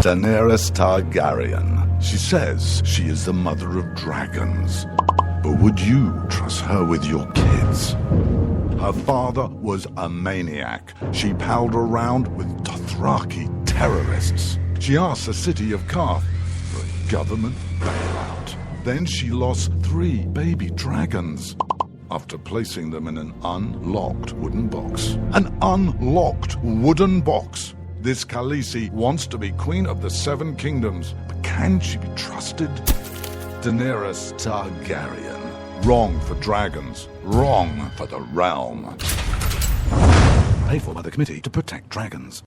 Daenerys Targaryen. She says she is the mother of dragons. But would you trust her with your kids? Her father was a maniac. She palled around with Dothraki terrorists. She asked the city of Karth for a government bailout. Then she lost 3 baby dragons after placing them in an unlocked wooden box. An unlocked wooden box. This Khaleesi wants to be queen of the 7 kingdoms, but can she be trusted? Daenerys Targaryen. Wrong for dragons. Wrong for the realm. Paid for by the Committee to Protect Dragons.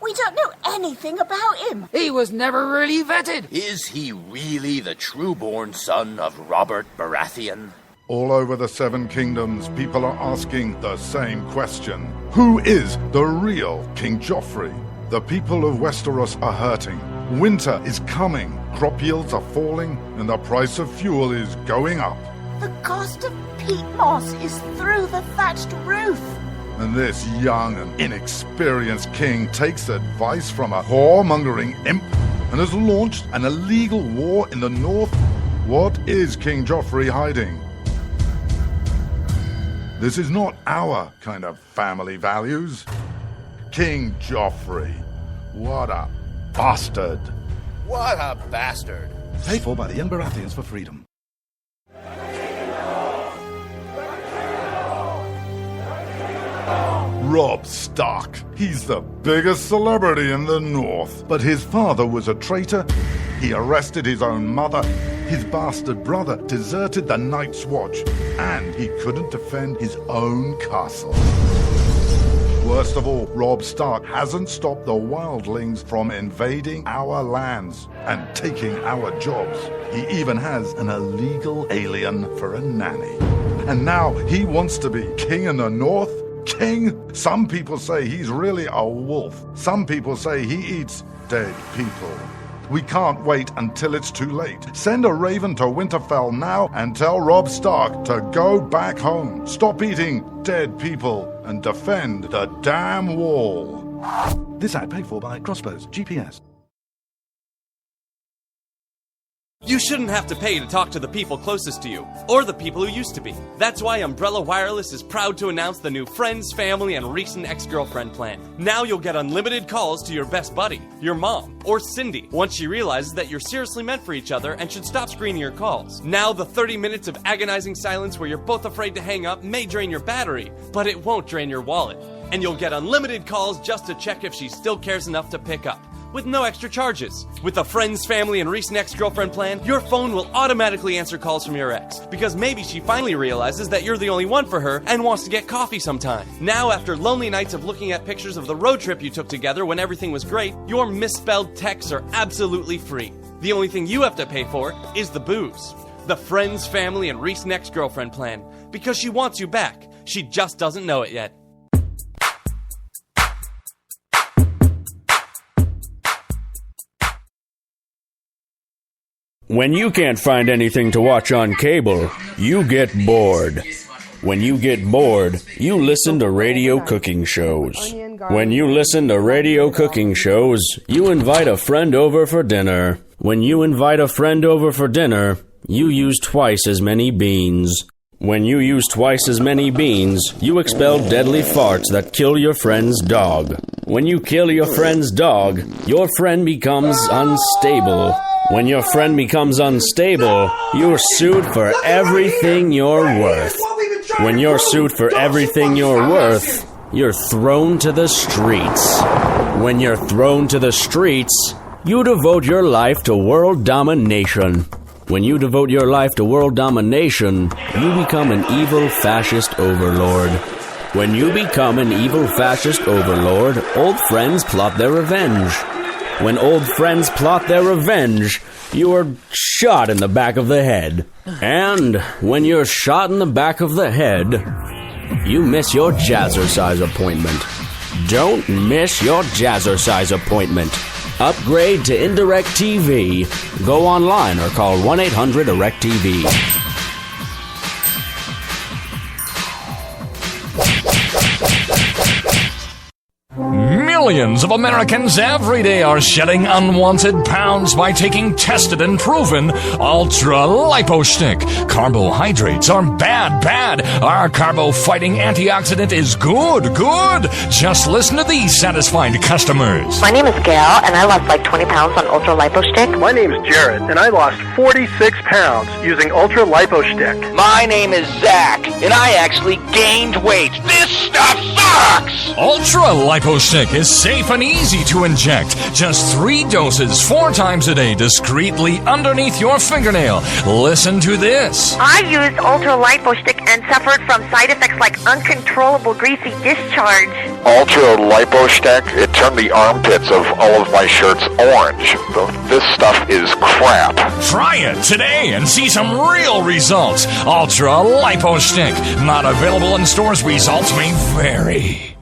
We don't know anything about him. He was never really vetted. Is he really the true-born son of Robert Baratheon? All over the 7 kingdoms, people are asking the same question. Who is the real King Joffrey? The people of Westeros are hurting. Winter is coming. Crop yields are falling, and the price of fuel is going up. The cost of peat moss is through the thatched roof. And this young and inexperienced king takes advice from a whoremongering imp and has launched an illegal war in the north. What is King Joffrey hiding? This is not our kind of family values. King Joffrey. What a bastard. What a bastard. Paid for by the Young Baratheons for Freedom. Robb Stark. He's the biggest celebrity in the North. But his father was a traitor. He arrested his own mother. His bastard brother deserted the Night's Watch. And he couldn't defend his own castle. Worst of all, Robb Stark hasn't stopped the wildlings from invading our lands and taking our jobs. He even has an illegal alien for a nanny. And now he wants to be king in the North? King? Some people say he's really a wolf. Some people say he eats dead people. We can't wait until it's too late. Send a raven to Winterfell now and tell Robb Stark to go back home. Stop eating dead people and defend the damn wall. This ad paid for by Crossbows GPS. You shouldn't have to pay to talk to the people closest to you, or the people who used to be. That's why Umbrella Wireless is proud to announce the new Friends, Family, and Recent Ex-Girlfriend plan. Now you'll get unlimited calls to your best buddy, your mom, or Cindy, once she realizes that you're seriously meant for each other and should stop screening your calls. Now the 30 minutes of agonizing silence where you're both afraid to hang up may drain your battery, but it won't drain your wallet. And you'll get unlimited calls just to check if she still cares enough to pick up, with no extra charges. With the Friends, Family, and Recent Ex-Girlfriend plan, your phone will automatically answer calls from your ex, because maybe she finally realizes that you're the only one for her and wants to get coffee sometime. Now, after lonely nights of looking at pictures of the road trip you took together when everything was great, your misspelled texts are absolutely free. The only thing you have to pay for is the booze. The Friends, Family, and Recent Ex-Girlfriend plan, because she wants you back. She just doesn't know it yet. When you can't find anything to watch on cable, you get bored. When you get bored, you listen to radio cooking shows. When you listen to radio cooking shows, you invite a friend over for dinner. When you invite a friend over for dinner, you use twice as many beans. When you use twice as many beans, you expel deadly farts that kill your friend's dog. When you kill your friend's dog, your friend becomes unstable. When your friend becomes unstable, you're sued for everything you're worth. When you're sued for everything you're worth, you're thrown to the streets. When you're thrown to the streets, you devote your life to world domination. When you devote your life to world domination, you become an evil fascist overlord. When you become an evil fascist overlord, old friends plot their revenge. When old friends plot their revenge, you are shot in the back of the head. And when you're shot in the back of the head, you miss your jazzercise appointment. Don't miss your jazzercise appointment. Upgrade to Indirect TV. Go online or call 1-800-DIRECT-TV. Millions of Americans every day are shedding unwanted pounds by taking tested and proven Ultra Lipo Stick. Carbohydrates are bad. Our carbo-fighting antioxidant is good. Just listen to these satisfied customers. My name is Gail, and I lost like 20 pounds on Ultra Lipo Stick. My name is Jared, and I lost 46 pounds using Ultra Lipo Stick. My name is Zach, and I actually gained weight. This stuff sucks! Ultra Lipo Stick is safe and easy to inject. Just 3 doses 4 times a day discreetly underneath your fingernail. Listen to this. I used Ultra Lipo Stick and suffered from side effects like uncontrollable greasy discharge. Ultra Lipo Stick, it turned the armpits of all of my shirts orange. This stuff is crap. Try it today and see some real results. Ultra Lipo Stick. Not available in stores. Results may vary.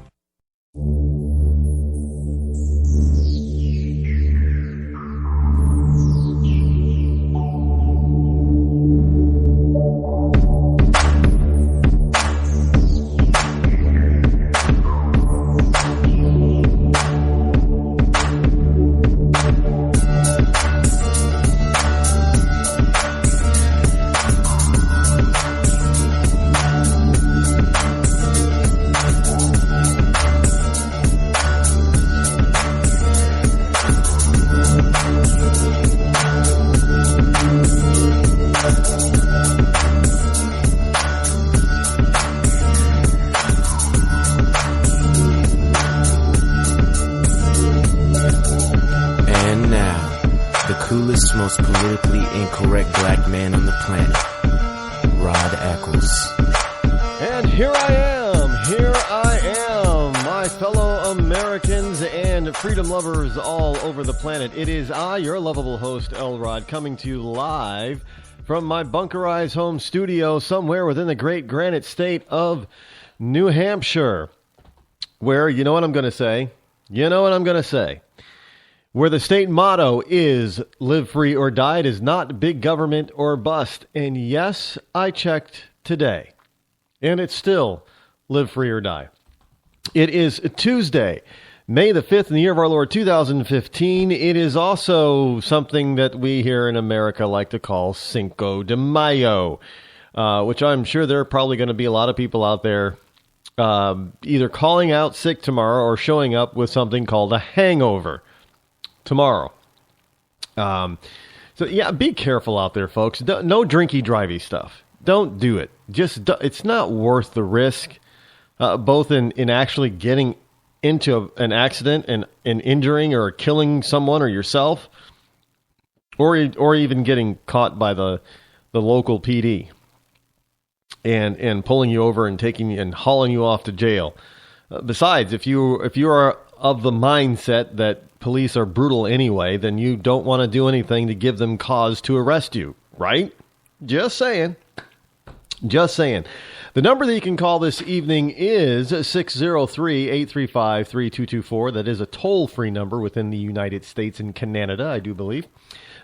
Most politically incorrect black man on the planet, Rod Eccles. And here I am, my fellow Americans and freedom lovers all over the planet. It is I, your lovable host, L-Rod, coming to you live from my bunkerized home studio somewhere within the great granite state of New Hampshire, where, you know what I'm going to say? Where the state motto is live free or die. It is not big government or bust. And yes, I checked today, and it's still live free or die. It is Tuesday, May the 5th in the year of our Lord 2015. It is also something that we here in America like to call Cinco de Mayo, which I'm sure there are probably going to be a lot of people out there either calling out sick tomorrow or showing up with something called a hangover tomorrow. So yeah, be careful out there, folks. No drinky drivey stuff. Don't do it. It's not worth the risk, both in actually getting into an accident and injuring or killing someone or yourself, or even getting caught by the local PD and pulling you over and taking and hauling you off to jail. Besides, if you are of the mindset that police are brutal anyway, then you don't want to do anything to give them cause to arrest you, right? Just saying. The number that you can call this evening is 603-835-3224. That is a toll-free number within the United States and Canada, I do believe.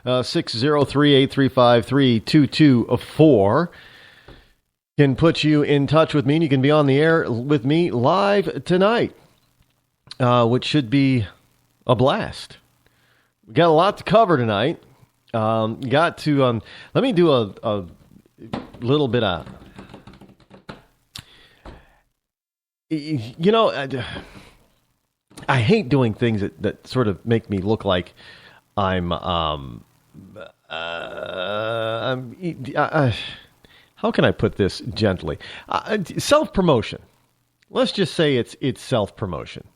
603-835-3224 can put you in touch with me, and you can be on the air with me live tonight, which should be a blast. We got a lot to cover tonight. Let me do a little bit of, I hate doing things that sort of make me look like I'm how can I put this gently? Self-promotion. Let's just say it's self-promotion.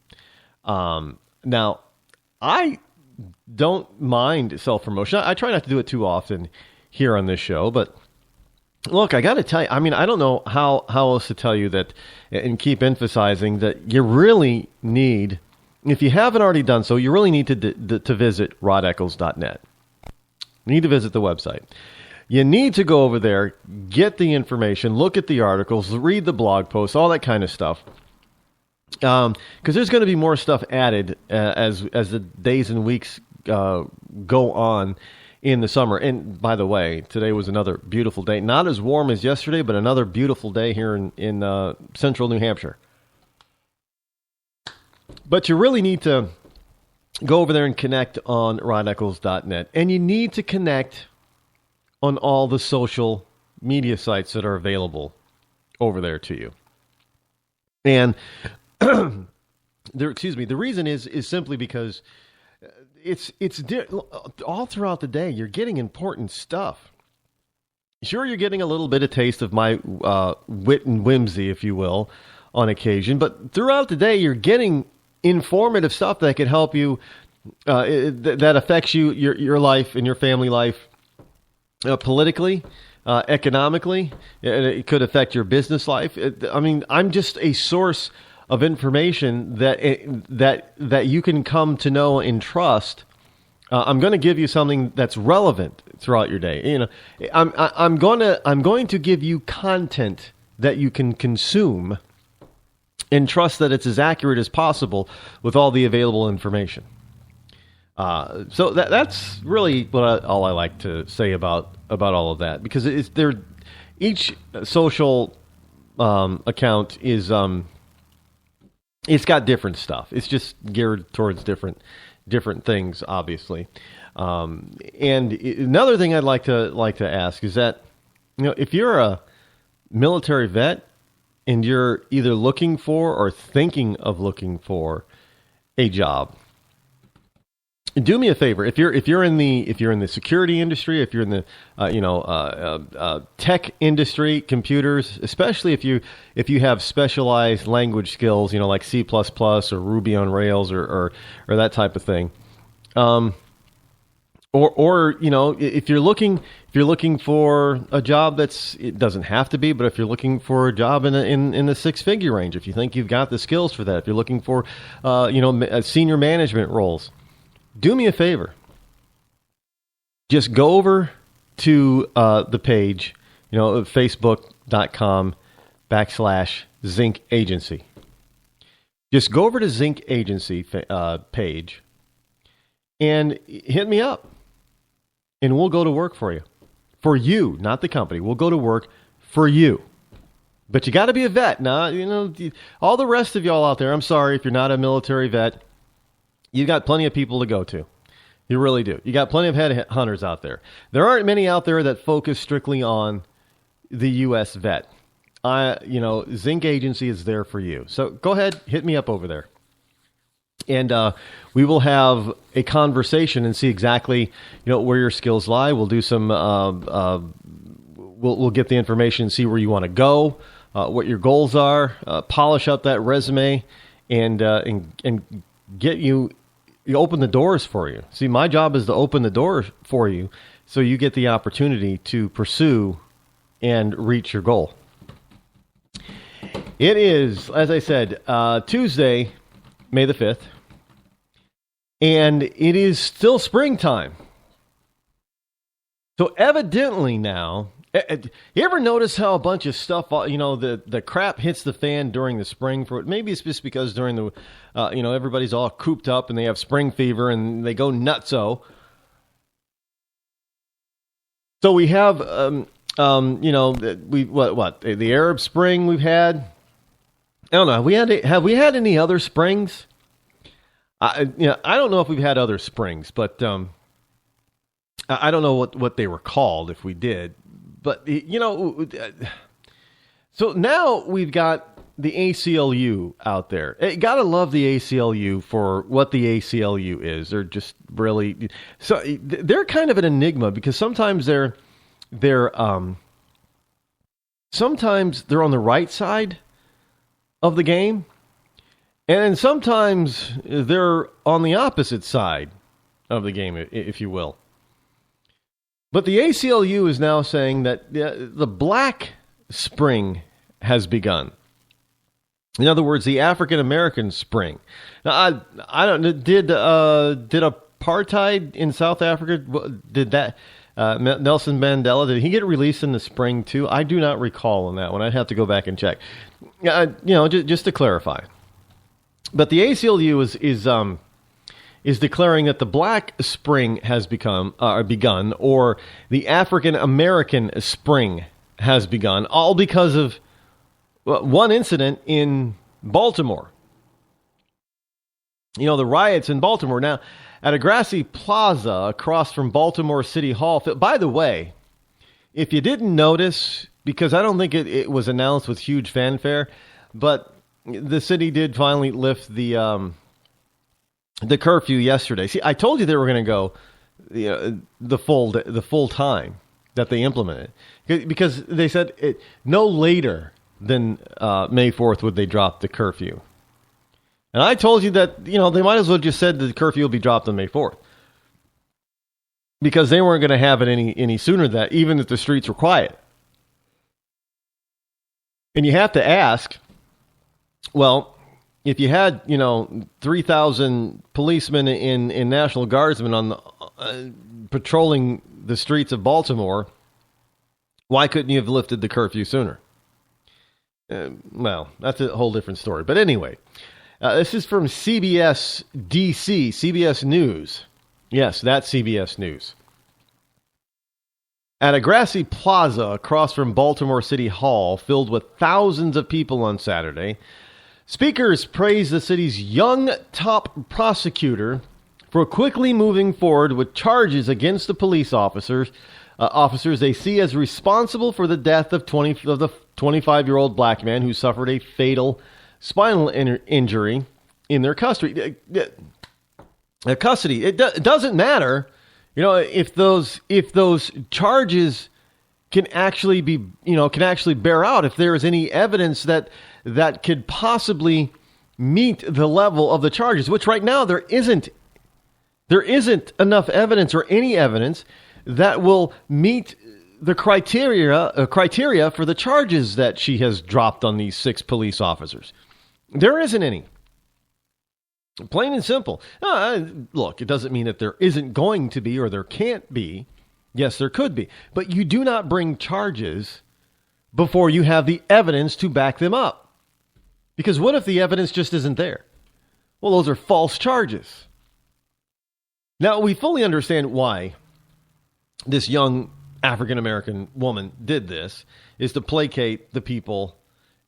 Now, I don't mind self-promotion. I try not to do it too often here on this show, but look, I got to tell you, I mean, I don't know how else to tell you that and keep emphasizing that you really need, if you haven't already done so, you really need to visit rodeccles.net. You need to visit the website. You need to go over there, get the information, look at the articles, read the blog posts, all that kind of stuff. Because there's going to be more stuff added as the days and weeks go on in the summer. And by the way, today was another beautiful day. Not as warm as yesterday, but another beautiful day here in central New Hampshire. But you really need to go over there and connect on rodeccles.net. And you need to connect on all the social media sites that are available over there to you. And the reason is simply because it's all throughout the day you're getting important stuff. Sure, you're getting a little bit of taste of my wit and whimsy, if you will, on occasion, but throughout the day you're getting informative stuff that could help you, that affects you, your life and your family life, politically, economically. It could affect your business life. I'm just a source of information that you can come to know and trust. I'm going to give you something that's relevant throughout your day. I'm going to give you content that you can consume and trust that it's as accurate as possible with all the available information. So that's really all I like to say about all of that, because each social account is it's got different stuff. It's just geared towards different things, obviously. And another thing I'd like to ask is that, if you're a military vet and you're either looking for or thinking of looking for a job, do me a favor. If you're in the security industry, if you're in the tech industry, computers, especially if you have specialized language skills, like C++ or Ruby on Rails or that type of thing, or if you're looking for a job it doesn't have to be, but if you're looking for a job in the six-figure range, if you think you've got the skills for that, if you're looking for senior management roles, do me a favor. Just go over to the page, facebook.com/Zinc Agency. Just go over to Zinc Agency page and hit me up. And we'll go to work for you. For you, not the company. We'll go to work for you. But you got to be a vet. Now, all the rest of y'all out there, I'm sorry if you're not a military vet. You got plenty of people to go to. You really do. You got plenty of head hunters out there. There aren't many out there that focus strictly on the U.S. vet. Zinc Agency is there for you. So go ahead, hit me up over there. And we will have a conversation and see exactly, where your skills lie. We'll do some, we'll get the information and see where you want to go, what your goals are, polish up that resume, and get you open the doors for you. See, my job is to open the door for you so you get the opportunity to pursue and reach your goal. It is, as I said, Tuesday, May the 5th, and it is still springtime. So evidently now, you ever notice how a bunch of stuff, the crap hits the fan during the spring? Maybe it's just because during the, everybody's all cooped up and they have spring fever and they go nutso. So we have, the Arab Spring we've had. I don't know. Have we had any other springs? I don't know if we've had other springs, but I don't know what they were called if we did. But, so now we've got the ACLU out there. Gotta love the ACLU for what the ACLU is. They're just really, so they're kind of an enigma because sometimes they're sometimes they're on the right side of the game, and sometimes they're on the opposite side of the game, if you will. But the ACLU is now saying that the Black Spring has begun. In other words, the African American Spring. Now, I don't know. Did apartheid in South Africa? Did that Nelson Mandela? Did he get released in the spring too? I do not recall on that one. I'd have to go back and check. Just to clarify. But the ACLU is declaring that the Black Spring has begun, or the African American Spring has begun, all because of one incident in Baltimore. the riots in Baltimore. Now, at a grassy plaza across from Baltimore City Hall. By the way, if you didn't notice, because I don't think it was announced with huge fanfare, but the city did finally lift the curfew yesterday. See, I told you they were going to go the full time that they implemented, because they said no later than May 4th would they drop the curfew. And I told you that, they might as well just said that the curfew will be dropped on May 4th. Because they weren't going to have it any sooner than that, even if the streets were quiet. And you have to ask, well, if you had, 3,000 policemen in National Guardsmen on patrolling the streets of Baltimore, why couldn't you have lifted the curfew sooner? Well, that's a whole different story. But anyway, this is from CBS DC, CBS News. Yes, that's CBS News. At a grassy plaza across from Baltimore City Hall, filled with thousands of people on Saturday, speakers praised the city's young top prosecutor for quickly moving forward with charges against the police officers they see as responsible for the death of the 25-year-old black man who suffered a fatal spinal injury in their custody. It doesn't matter, if those charges can actually be, can actually bear out, if there is any evidence that could possibly meet the level of the charges, which right now there isn't enough evidence or any evidence that will meet the criteria for the charges that she has dropped on these 6 police officers. There isn't any. Plain and simple. Look, it doesn't mean that there isn't going to be or there can't be. Yes, there could be. But you do not bring charges before you have the evidence to back them up. Because what if the evidence just isn't there? Well, those are false charges. Now, we fully understand why this young African-American woman did this, is to placate the people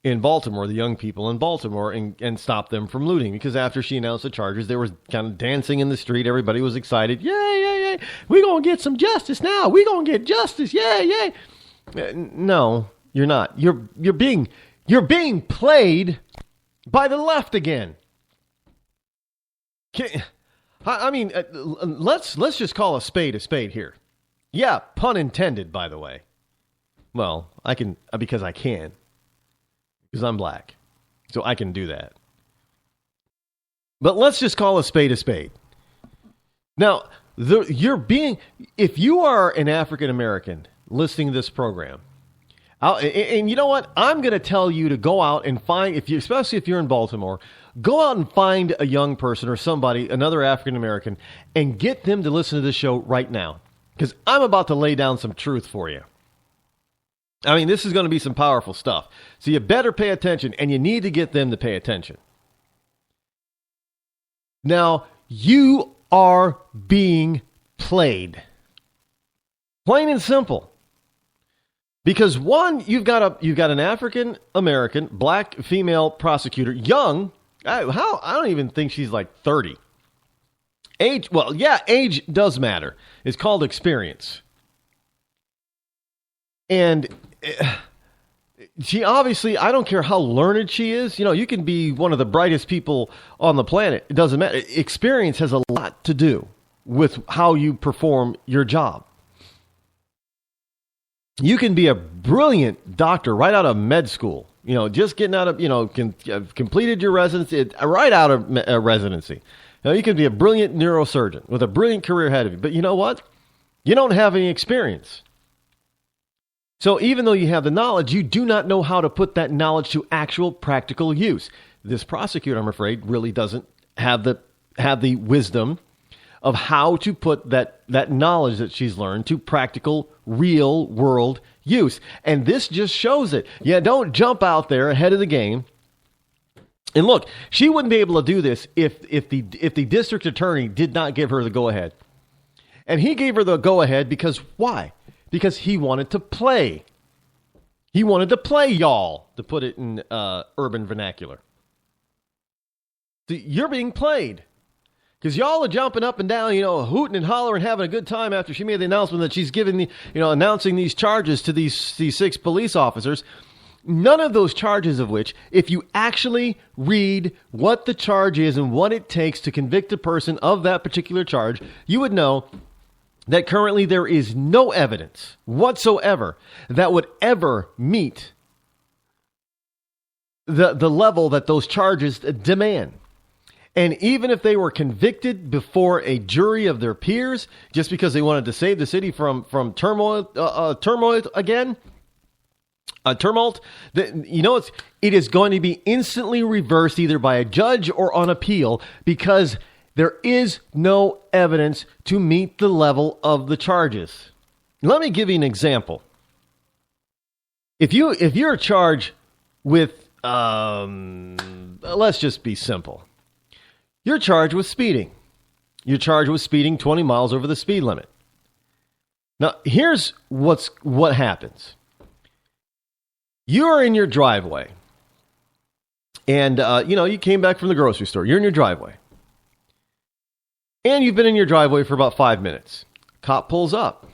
in Baltimore, the young people in Baltimore, and stop them from looting. Because after she announced the charges, they were kind of dancing in the street. Everybody was excited. Yay, yay, yay. We're going to get some justice now. We're going to get justice. Yay, yay. No, you're not. You're being played by the left again. I mean, let's just call a spade here. Yeah, pun intended, by the way. Well, I can, because I can. Because I'm black. So I can do that. But let's just call a spade. Now, if you are an African American listening to this program, and you know what? I'm going to tell you to go out and find, especially if you're in Baltimore, go out and find a young person or somebody, another African American, and get them to listen to this show right now. Because I'm about to lay down some truth for you. I mean, this is going to be some powerful stuff. So you better pay attention, and you need to get them to pay attention. Now, you are being played. Plain and simple. Because one, you've got an African American black female prosecutor, young. I don't even think she's like 30. Age, well, yeah, age does matter. It's called experience. And she obviously, I don't care how learned she is. You can be one of the brightest people on the planet. It doesn't matter. Experience has a lot to do with how you perform your job. You can be a brilliant doctor right out of med school. Just getting out of, completed your residency, right out of residency. You can be a brilliant neurosurgeon with a brilliant career ahead of you. But you know what? You don't have any experience. So even though you have the knowledge, you do not know how to put that knowledge to actual practical use. This prosecutor, I'm afraid, really doesn't have the wisdom of how to put that knowledge that she's learned to practical, real world use. And this just shows it. Yeah, don't jump out there ahead of the game. And look, she wouldn't be able to do this if the district attorney did not give her the go-ahead. And he gave her the go-ahead because why? Because he wanted to play. He wanted to play y'all, to put it in urban vernacular. So you're being played. Because y'all are jumping up and down, hooting and hollering, having a good time after she made the announcement that she's giving announcing these charges to these 6 police officers. None of those charges of which, if you actually read what the charge is and what it takes to convict a person of that particular charge, you would know that currently there is no evidence whatsoever that would ever meet the level that those charges demand. And even if they were convicted before a jury of their peers, just because they wanted to save the city from turmoil again, tumult, it is going to be instantly reversed either by a judge or on appeal, because there is no evidence to meet the level of the charges. Let me give you an example. If you're charged with, let's just be simple. You're charged with speeding. You're charged with speeding 20 miles over the speed limit. Now, here's what happens. You're in your driveway, and you came back from the grocery store. You're in your driveway, and you've been in your driveway for about 5 minutes. Cop pulls up,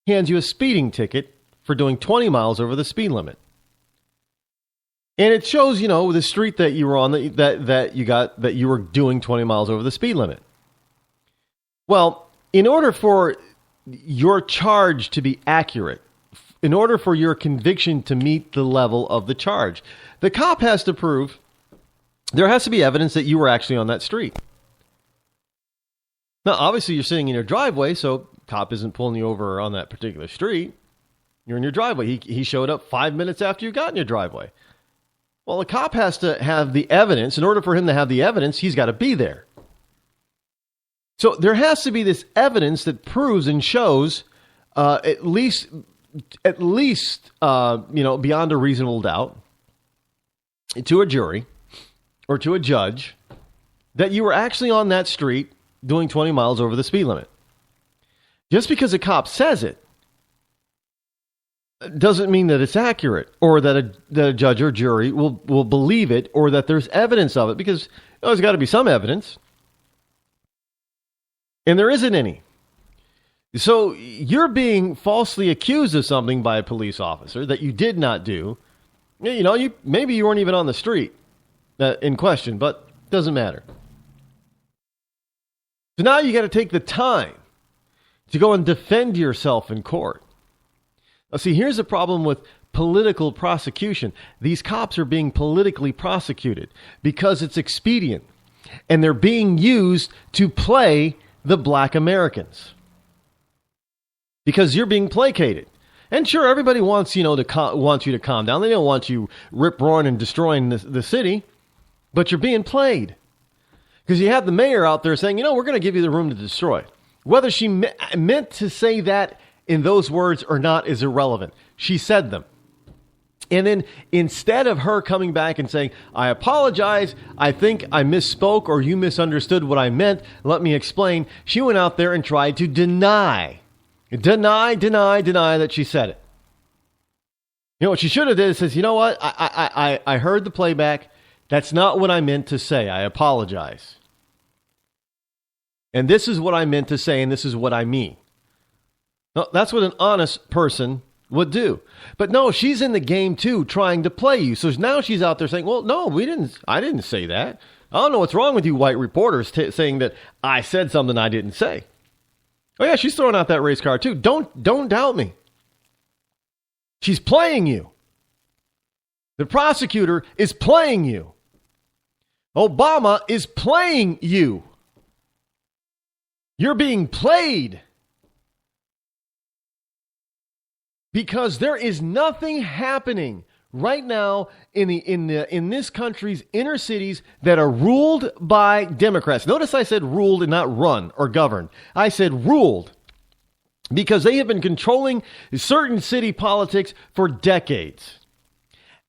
hands you a speeding ticket for doing 20 miles over the speed limit. And it shows, the street that you were on, that you were doing 20 miles over the speed limit. Well, in order for your charge to be accurate, in order for your conviction to meet the level of the charge, the cop has to prove, there has to be evidence that you were actually on that street. Now, obviously, you're sitting in your driveway, so cop isn't pulling you over on that particular street. You're in your driveway. He showed up 5 minutes after you got in your driveway. Well, the cop has to have the evidence. In order for him to have the evidence, he's got to be there. So there has to be this evidence that proves and shows, at least, beyond a reasonable doubt, to a jury or to a judge, that you were actually on that street doing 20 miles over the speed limit. Just because a cop says it doesn't mean that it's accurate, or that a judge or jury will believe it, or that there's evidence of it, because there's got to be some evidence. And there isn't any. So you're being falsely accused of something by a police officer that you did not do. Maybe you weren't even on the street in question, but it doesn't matter. So now you got to take the time to go and defend yourself in court. Now, see, here's the problem with political prosecution. These cops are being politically prosecuted because it's expedient, and they're being used to play the black Americans because you're being placated. And sure, everybody wants you to calm down. They don't want you rip-roaring and destroying the city, but you're being played because you have the mayor out there saying, we're going to give you the room to destroy. Whether she meant to say that in those words or not is irrelevant. She said them. And then instead of her coming back and saying, I apologize, I think I misspoke or you misunderstood what I meant, let me explain, she went out there and tried to deny that she said it. What she should have did is says, what, I heard the playback. That's not what I meant to say. I apologize. And this is what I meant to say, and this is what I mean. No, that's what an honest person would do. But no, she's in the game too, trying to play you. So now she's out there saying, well, no, I didn't say that. I don't know what's wrong with you white reporters saying that I said something I didn't say. Oh yeah, she's throwing out that race card too. Don't doubt me. She's playing you. The prosecutor is playing you. Obama is playing you. You're being played. Because there is nothing happening right now in this country's inner cities that are ruled by Democrats. Notice I said ruled and not run or governed. I said ruled because they have been controlling certain city politics for decades.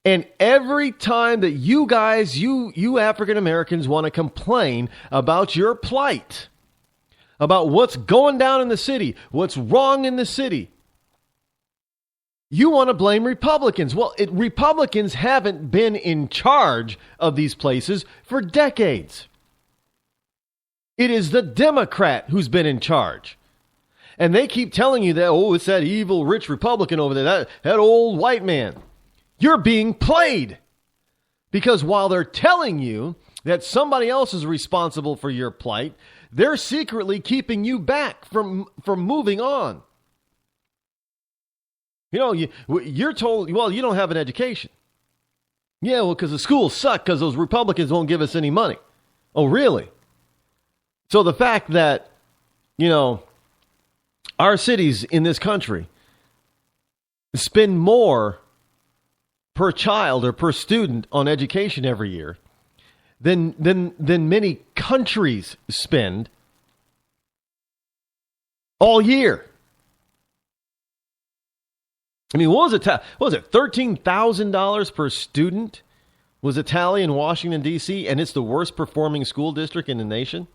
And every time that you guys, you African Americans want to complain about your plight, about what's going down in the city, what's wrong in the city, you want to blame Republicans. Well, Republicans haven't been in charge of these places for decades. It is the Democrat who's been in charge. And they keep telling you that, oh, it's that evil rich Republican over there, that old white man. You're being played. Because while they're telling you that somebody else is responsible for your plight, they're secretly keeping you back from moving on. You know, you're told, well, you don't have an education. Yeah, well, because the schools suck because those Republicans won't give us any money. Oh, really? So the fact that, you know, our cities in this country spend more per child or per student on education every year than many countries spend all year. I mean, what was it? $13,000 per student was a tally in Washington, D.C., and it's the worst performing school district in the nation.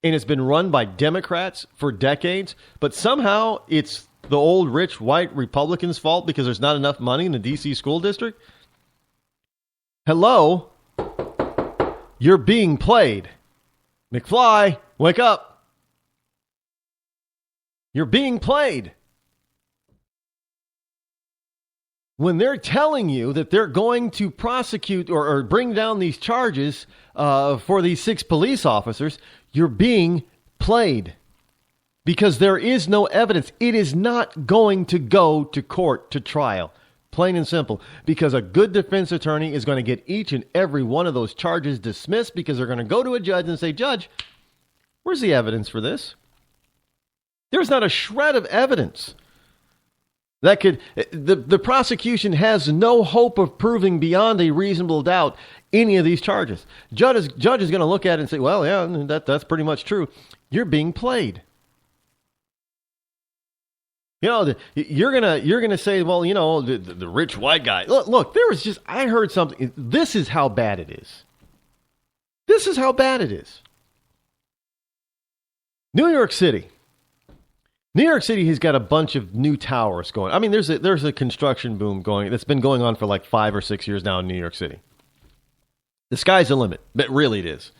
And it's been run by Democrats for decades, but somehow it's the old rich white Republicans' fault because there's not enough money in the D.C. school district. Hello? You're being played. McFly, wake up. You're being played. When they're telling you that they're going to prosecute or bring down these charges for these 6 police officers, you're being played because there is no evidence. It is not going to go to court to trial, plain and simple, because a good defense attorney is going to get each and every one of those charges dismissed because they're going to go to a judge and say, Judge, where's the evidence for this? There's not a shred of evidence. That could the prosecution has no hope of proving beyond a reasonable doubt any of these charges. Judge is going to look at it and say, well, yeah, that's pretty much true. You're being played. You know, you're gonna say, well, you know, the rich white guy. Look, I heard something. This is how bad it is. This is how bad it is. New York City. New York City has got a bunch of new towers going. I mean, there's a construction boom going that's been going on for like 5 or 6 years now in New York City. The sky's the limit, but really it is.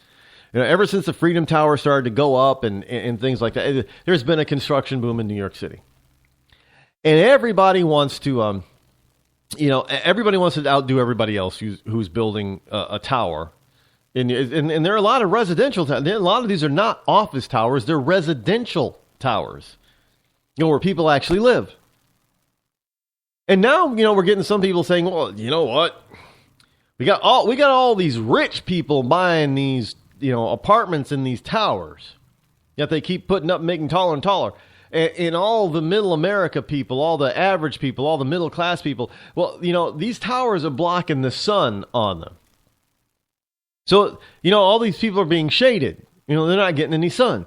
You know, ever since the Freedom Tower started to go up and things like that, there's been a construction boom in New York City, and everybody wants to, everybody wants to outdo everybody else who's building a tower. And there are a lot of residential towers. A lot of these are not office towers; they're residential towers. You know, where people actually live. And now, you know, we're getting some people saying, well, you know what? We got all these rich people buying these, you know, apartments in these towers. Yet they keep putting up, making taller and taller. And all the middle America people, all the average people, all the middle class people, well, you know, these towers are blocking the sun on them. So, you know, all these people are being shaded. You know, they're not getting any sun.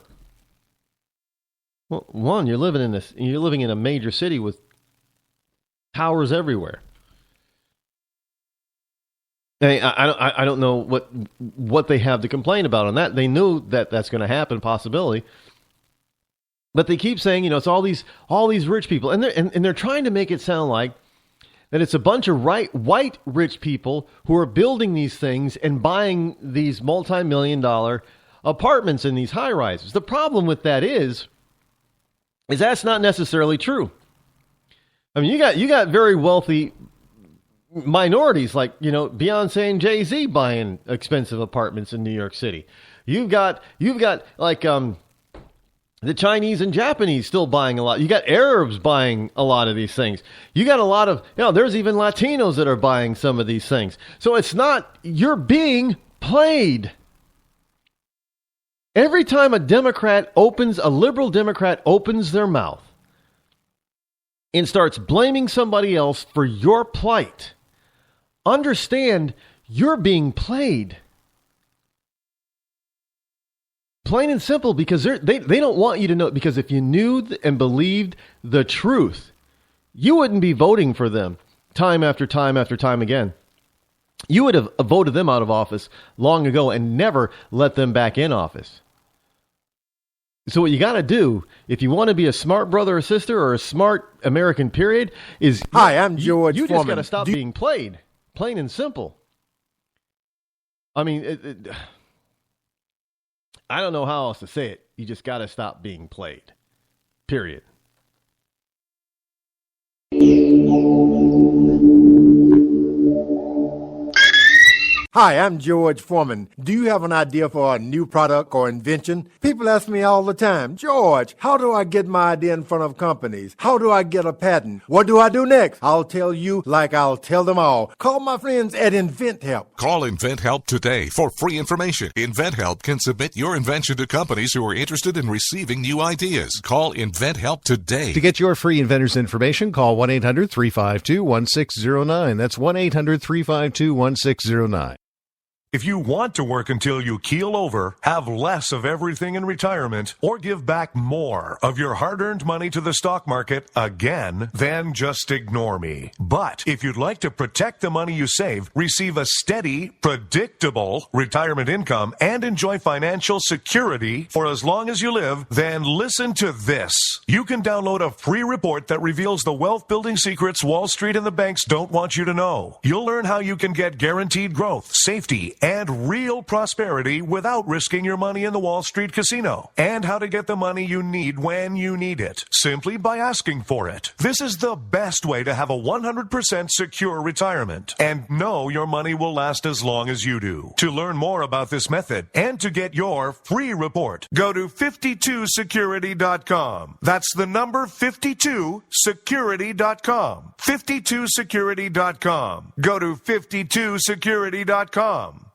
Well, one, you're living in a major city with towers everywhere. I don't know what they have to complain about on that. They knew that that's going to happen, possibility, but they keep saying, you know, it's all these rich people, and they're trying to make it sound like that it's a bunch of white rich people who are building these things and buying these multi-million-dollar apartments in these high rises. The problem with that is that's not necessarily true. I mean, you got very wealthy minorities like, you know, Beyonce and Jay-Z buying expensive apartments in New York City. You've got like the Chinese and Japanese still buying a lot. You got Arabs buying a lot of these things. You got a lot of, you know, there's even Latinos that are buying some of these things. So it's not, you're being played. Every time a liberal Democrat opens their mouth and starts blaming somebody else for your plight, understand you're being played. Plain and simple, because they don't want you to know. Because if you knew and believed the truth, you wouldn't be voting for them time after time after time again. You would have voted them out of office long ago and never let them back in office. So what you got to do, if you want to be a smart brother or sister or a smart American, period, is... Hi, I'm George You Foreman. just got to stop being played. Plain and simple. I mean, I don't know how else to say it. You just got to stop being played. Period. Hi, I'm George Foreman. Do you have an idea for a new product or invention? People ask me all the time, George, how do I get my idea in front of companies? How do I get a patent? What do I do next? I'll tell you like I'll tell them all. Call my friends at InventHelp. Call InventHelp today for free information. InventHelp can submit your invention to companies who are interested in receiving new ideas. Call InventHelp today. To get your free inventor's information, call 1-800-352-1609. That's 1-800-352-1609. If you want to work until you keel over, have less of everything in retirement, or give back more of your hard-earned money to the stock market again, then just ignore me. But if you'd like to protect the money you save, receive a steady, predictable retirement income, and enjoy financial security for as long as you live, then listen to this. You can download a free report that reveals the wealth-building secrets Wall Street and the banks don't want you to know. You'll learn how you can get guaranteed growth, safety, and real prosperity without risking your money in the Wall Street casino, and how to get the money you need when you need it, simply by asking for it. This is the best way to have a 100% secure retirement and know your money will last as long as you do. To learn more about this method and to get your free report, go to 52security.com. That's the number 52security.com. 52security.com. Go to 52security.com.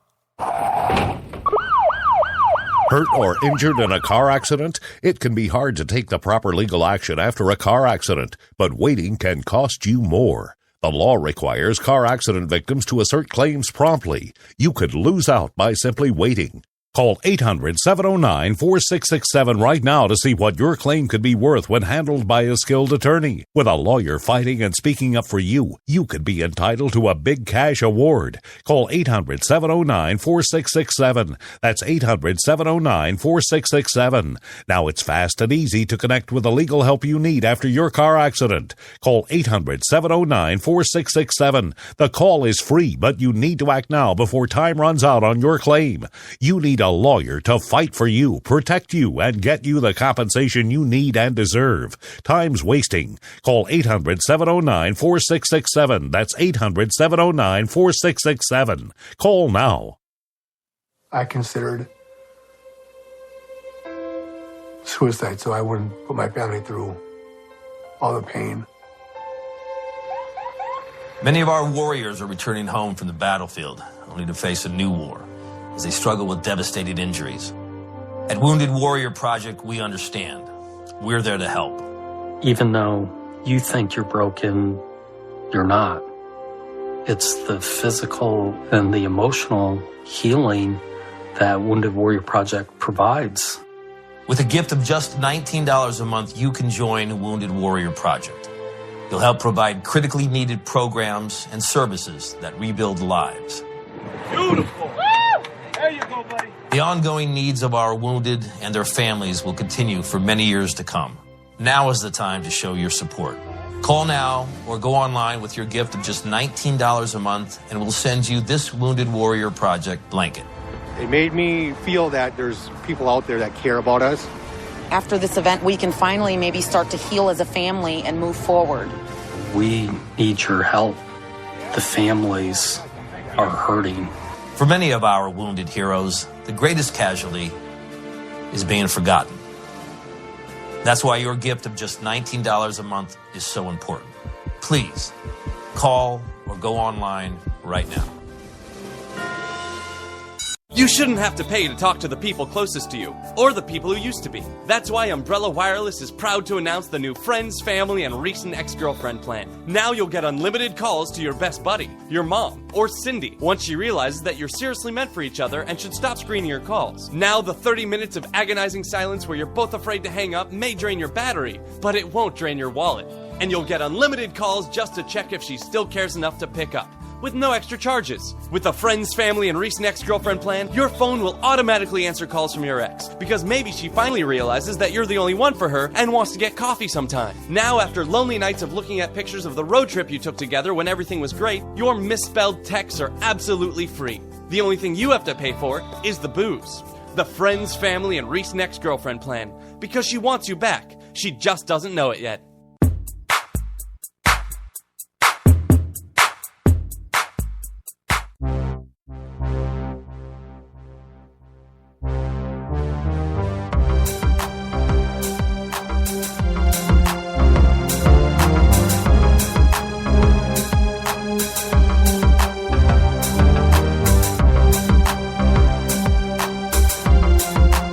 Hurt or injured in a car accident? It can be hard to take the proper legal action after a car accident, but waiting can cost you more. The law requires car accident victims to assert claims promptly. You could lose out by simply waiting. Call 800-709-4667 right now to see what your claim could be worth when handled by a skilled attorney. With a lawyer fighting and speaking up for you, you could be entitled to a big cash award. Call 800-709-4667. That's 800-709-4667. Now it's fast and easy to connect with the legal help you need after your car accident. Call 800-709-4667. The call is free, but you need to act now before time runs out on your claim. You need a lawyer to fight for you, protect you, and get you the compensation you need and deserve. Time's wasting. Call 800-709-4667. That's 800-709-4667. Call now. I considered suicide so I wouldn't put my family through all the pain. Many of our warriors are returning home from the battlefield, only to face a new war as they struggle with devastating injuries. At Wounded Warrior Project, we understand. We're there to help. Even though you think you're broken, you're not. It's the physical and the emotional healing that Wounded Warrior Project provides. With a gift of just $19 a month, you can join Wounded Warrior Project. You'll help provide critically needed programs and services that rebuild lives. Beautiful. There you go, buddy. The ongoing needs of our wounded and their families will continue for many years to come. Now is the time to show your support. Call now or go online with your gift of just $19 a month and we'll send you this Wounded Warrior Project blanket. It made me feel that there's people out there that care about us. After this event, we can finally maybe start to heal as a family and move forward. We need your help. The families are hurting. For many of our wounded heroes, the greatest casualty is being forgotten. That's why your gift of just $19 a month is so important. Please call or go online right now. You shouldn't have to pay to talk to the people closest to you, or the people who used to be. That's why Umbrella Wireless is proud to announce the new Friends, Family, and Recent Ex-Girlfriend plan. Now you'll get unlimited calls to your best buddy, your mom, or Cindy, once she realizes that you're seriously meant for each other and should stop screening your calls. Now the 30 minutes of agonizing silence where you're both afraid to hang up may drain your battery, but it won't drain your wallet. And you'll get unlimited calls just to check if she still cares enough to pick up, with no extra charges. With the Friends, Family, and Recent Ex-Girlfriend plan, your phone will automatically answer calls from your ex, because maybe she finally realizes that you're the only one for her and wants to get coffee sometime. Now, after lonely nights of looking at pictures of the road trip you took together when everything was great, your misspelled texts are absolutely free. The only thing you have to pay for is the booze. The friends, family, and recent ex-girlfriend plan. Because she wants you back. She just doesn't know it yet.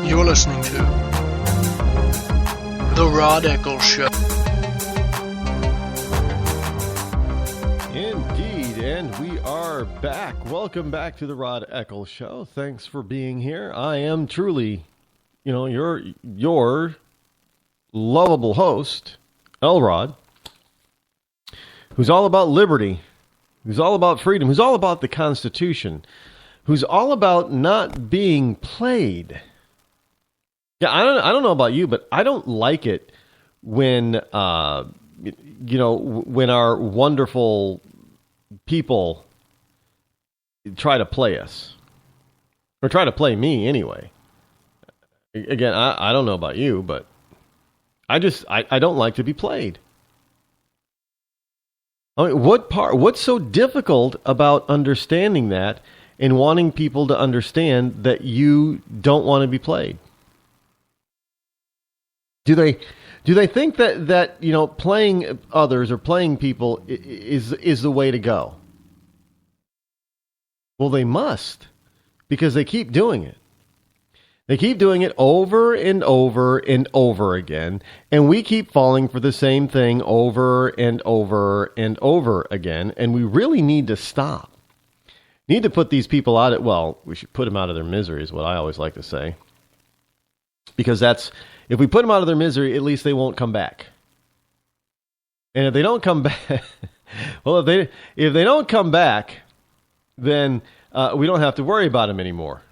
You're listening to The Rod Eccles Show. Indeed, and we are back. Welcome back to The Rod Eccles Show. Thanks for being here. I am truly, your lovable host, Elrod, who's all about liberty, who's all about freedom, who's all about the Constitution, who's all about not being played. Yeah, I don't know about you, but I don't like it when when our wonderful people try to play us, or try to play me anyway. Again, I don't know about you, but I don't like to be played. I mean, what's so difficult about understanding that and wanting people to understand that you don't want to be played? Do they think that playing others or playing people is the way to go? Well, they must, because they keep doing it. They keep doing it over and over and over again, and we keep falling for the same thing over and over and over again, and we really need to stop. Need to put these people out we should put them out of their misery is what I always like to say. Because if we put them out of their misery, at least they won't come back. And if they don't come back, well, if they don't come back, then we don't have to worry about them anymore.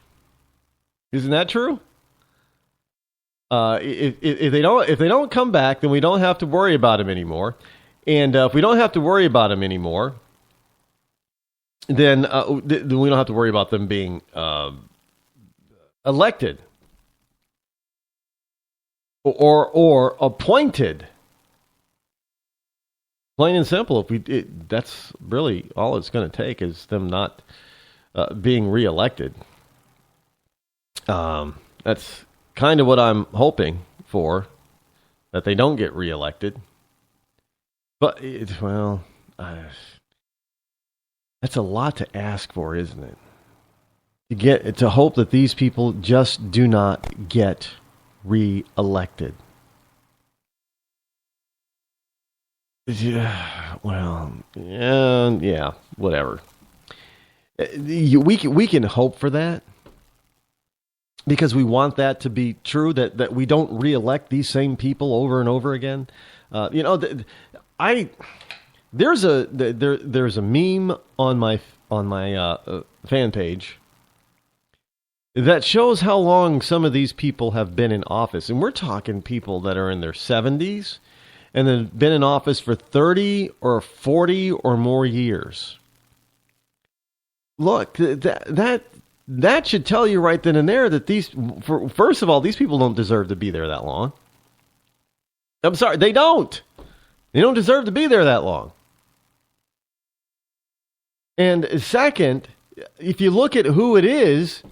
Isn't that true? If they don't come back, then we don't have to worry about them anymore. And if we don't have to worry about them anymore, then we don't have to worry about them being elected. Or appointed. Plain and simple. That's really all it's going to take is them not being reelected. That's kind of what I'm hoping for, that they don't get reelected. But that's a lot to ask for, isn't it? To hope that these people just do not get re-elected. Yeah, whatever. We can hope for that because we want that to be true, that we don't re-elect these same people over and over again. There's a meme on my fan page that shows how long some of these people have been in office. And we're talking people that are in their 70s and have been in office for 30 or 40 or more years. Look, that should tell you right then and there that first of all, these people don't deserve to be there that long. I'm sorry, they don't. They don't deserve to be there that long. And second, if you look at who it is,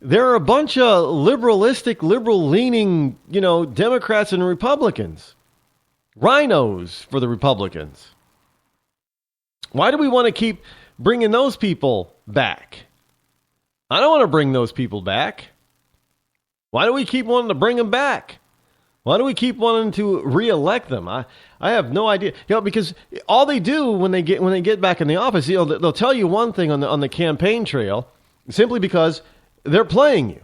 there are a bunch of liberal-leaning, Democrats and Republicans. Rhinos for the Republicans. Why do we want to keep bringing those people back? I don't want to bring those people back. Why do we keep wanting to bring them back? Why do we keep wanting to re-elect them? I have no idea. Because all they do when they get back in the office, they'll tell you one thing on the campaign trail, simply because they're playing you.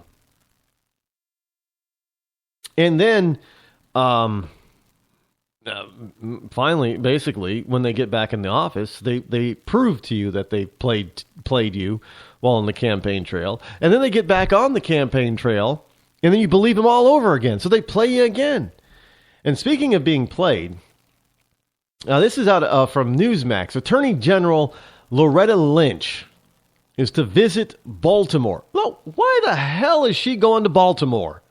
And then, finally, basically, when they get back in the office, they prove to you that they played you while on the campaign trail. And then they get back on the campaign trail, and then you believe them all over again. So they play you again. And speaking of being played, this is out from Newsmax. Attorney General Loretta Lynch is to visit Baltimore. Look, why the hell is she going to Baltimore?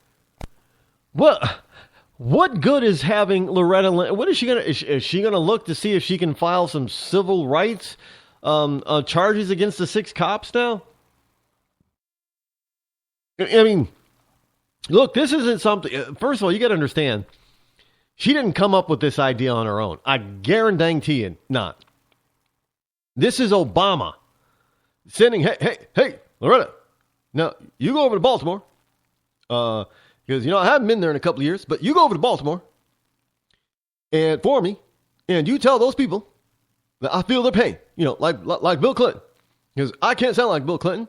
What good is having Loretta Lynch? What is she going to... Is she going to look to see if she can file some civil rights charges against the 6 cops now? I mean, look, this isn't something... First of all, you got to understand, she didn't come up with this idea on her own. I guarantee you not. This is Obama sending, hey, Loretta, now you go over to Baltimore, because, I haven't been there in a couple of years, but you go over to Baltimore and for me, and you tell those people that I feel their pain, like Bill Clinton, because I can't sound like Bill Clinton.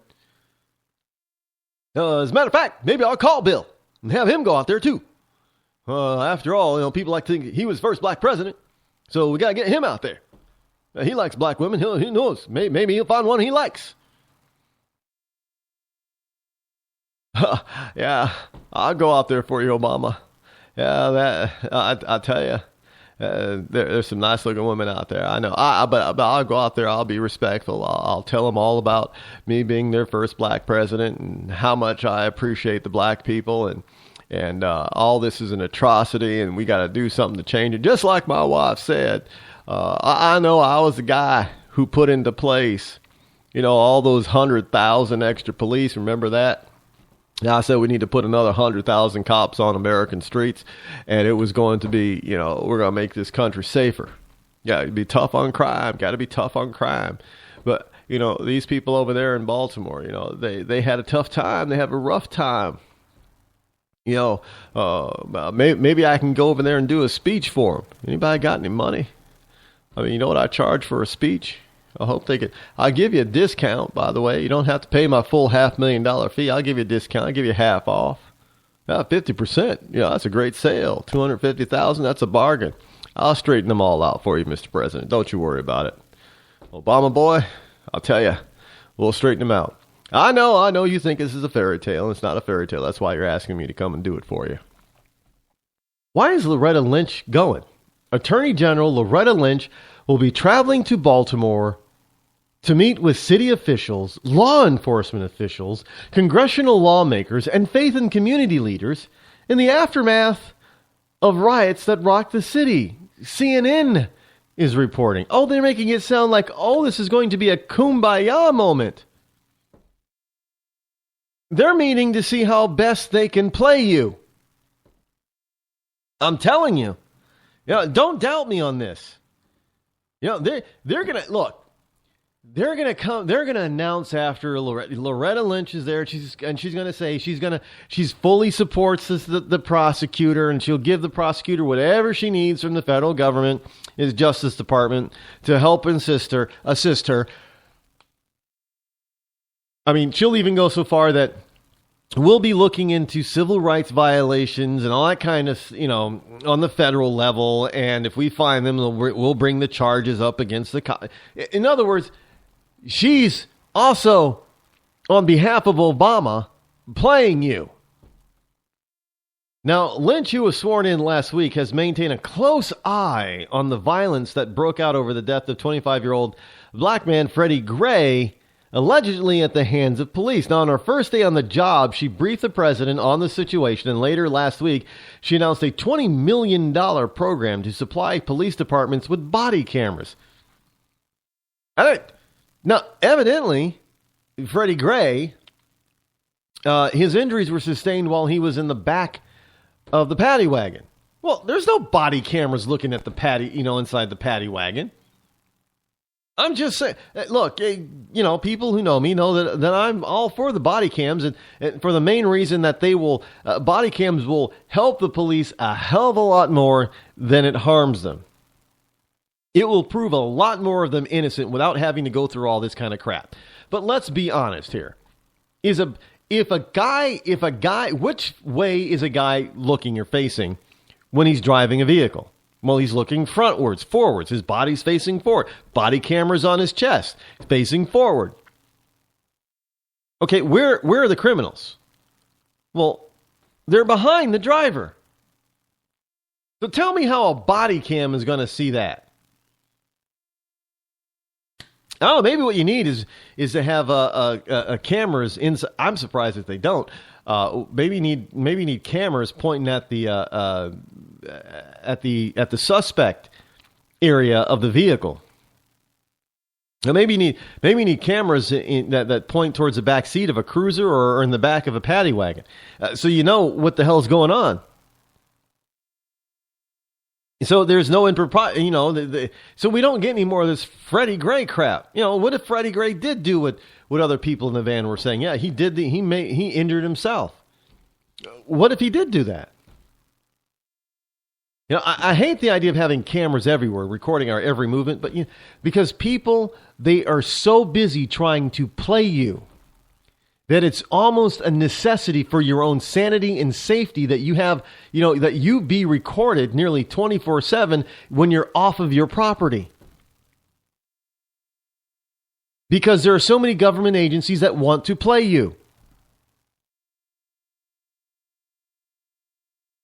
As a matter of fact, maybe I'll call Bill and have him go out there too. After all, people like to think he was the first black president, so we got to get him out there. He likes black women. Who knows? Maybe he'll find one he likes. Yeah, I'll go out there for you, Obama. Yeah, I tell you, there's some nice looking women out there. I know. But I'll go out there. I'll be respectful. I'll tell them all about me being their first black president and how much I appreciate the black people and all this is an atrocity and we got to do something to change it. Just like my wife said. I know I was the guy who put into place, all those 100,000 extra police. Remember that? Now I said we need to put another 100,000 cops on American streets, and it was going to be, we're going to make this country safer. Yeah, it'd be tough on crime. Got to be tough on crime. But, these people over there in Baltimore, they had a tough time. They have a rough time. Maybe I can go over there and do a speech for them. Anybody got any money? I mean, you know what I charge for a speech? I hope they could. I'll give you a discount, by the way. You don't have to pay my full $500,000 fee. I'll give you a discount. I'll give you half off. 50%. That's a great sale. $250,000. That's a bargain. I'll straighten them all out for you, Mr. President. Don't you worry about it. Obama boy, I'll tell you, we'll straighten them out. I know you think this is a fairy tale. It's not a fairy tale. That's why you're asking me to come and do it for you. Why is Loretta Lynch going? Attorney General Loretta Lynch will be traveling to Baltimore to meet with city officials, law enforcement officials, congressional lawmakers, and faith and community leaders in the aftermath of riots that rocked the city. CNN is reporting. Oh, they're making it sound like, this is going to be a kumbaya moment. They're meeting to see how best they can play you. I'm telling you. Don't doubt me on this. They're gonna look. They're gonna announce after Loretta Lynch is there. She's gonna say she's fully supports the prosecutor, and she'll give the prosecutor whatever she needs from the federal government, his Justice Department, to help assist her. I mean, she'll even go so far that we'll be looking into civil rights violations and all that kind of, on the federal level. And if we find them, we'll bring the charges up against the In other words, she's also, on behalf of Obama, playing you. Now, Lynch, who was sworn in last week, has maintained a close eye on the violence that broke out over the death of 25-year-old black man Freddie Gray, allegedly at the hands of police. Now, on her first day on the job, she briefed the president on the situation, and later last week, she announced a $20 million program to supply police departments with body cameras. Now, evidently, Freddie Gray, his injuries were sustained while he was in the back of the paddy wagon. Well, there's no body cameras looking at the paddy, inside the paddy wagon. I'm just saying, look, people who know me know that I'm all for the body cams, and for the main reason that body cams will help the police a hell of a lot more than it harms them. It will prove a lot more of them innocent without having to go through all this kind of crap. But let's be honest here. Which way is a guy looking or facing when he's driving a vehicle? Well, he's looking frontwards, forwards. His body's facing forward. Body camera's on his chest, facing forward. Okay, where are the criminals? Well, they're behind the driver. So tell me how a body cam is going to see that. Oh, maybe what you need is to have cameras inside. I'm surprised if they don't. Maybe you need cameras pointing at the suspect area of the vehicle. Now maybe you need cameras that point towards the back seat of a cruiser or in the back of a paddy wagon, so you know what the hell's going on. So there's no impropriety, so we don't get any more of this Freddie Gray crap. What if Freddie Gray did do what other people in the van were saying? Yeah, he did. He injured himself. What if he did do that? I hate the idea of having cameras everywhere recording our every movement, but because people, they are so busy trying to play you that it's almost a necessity for your own sanity and safety that you have, that you be recorded nearly 24/7 when you're off of your property. Because there are so many government agencies that want to play you.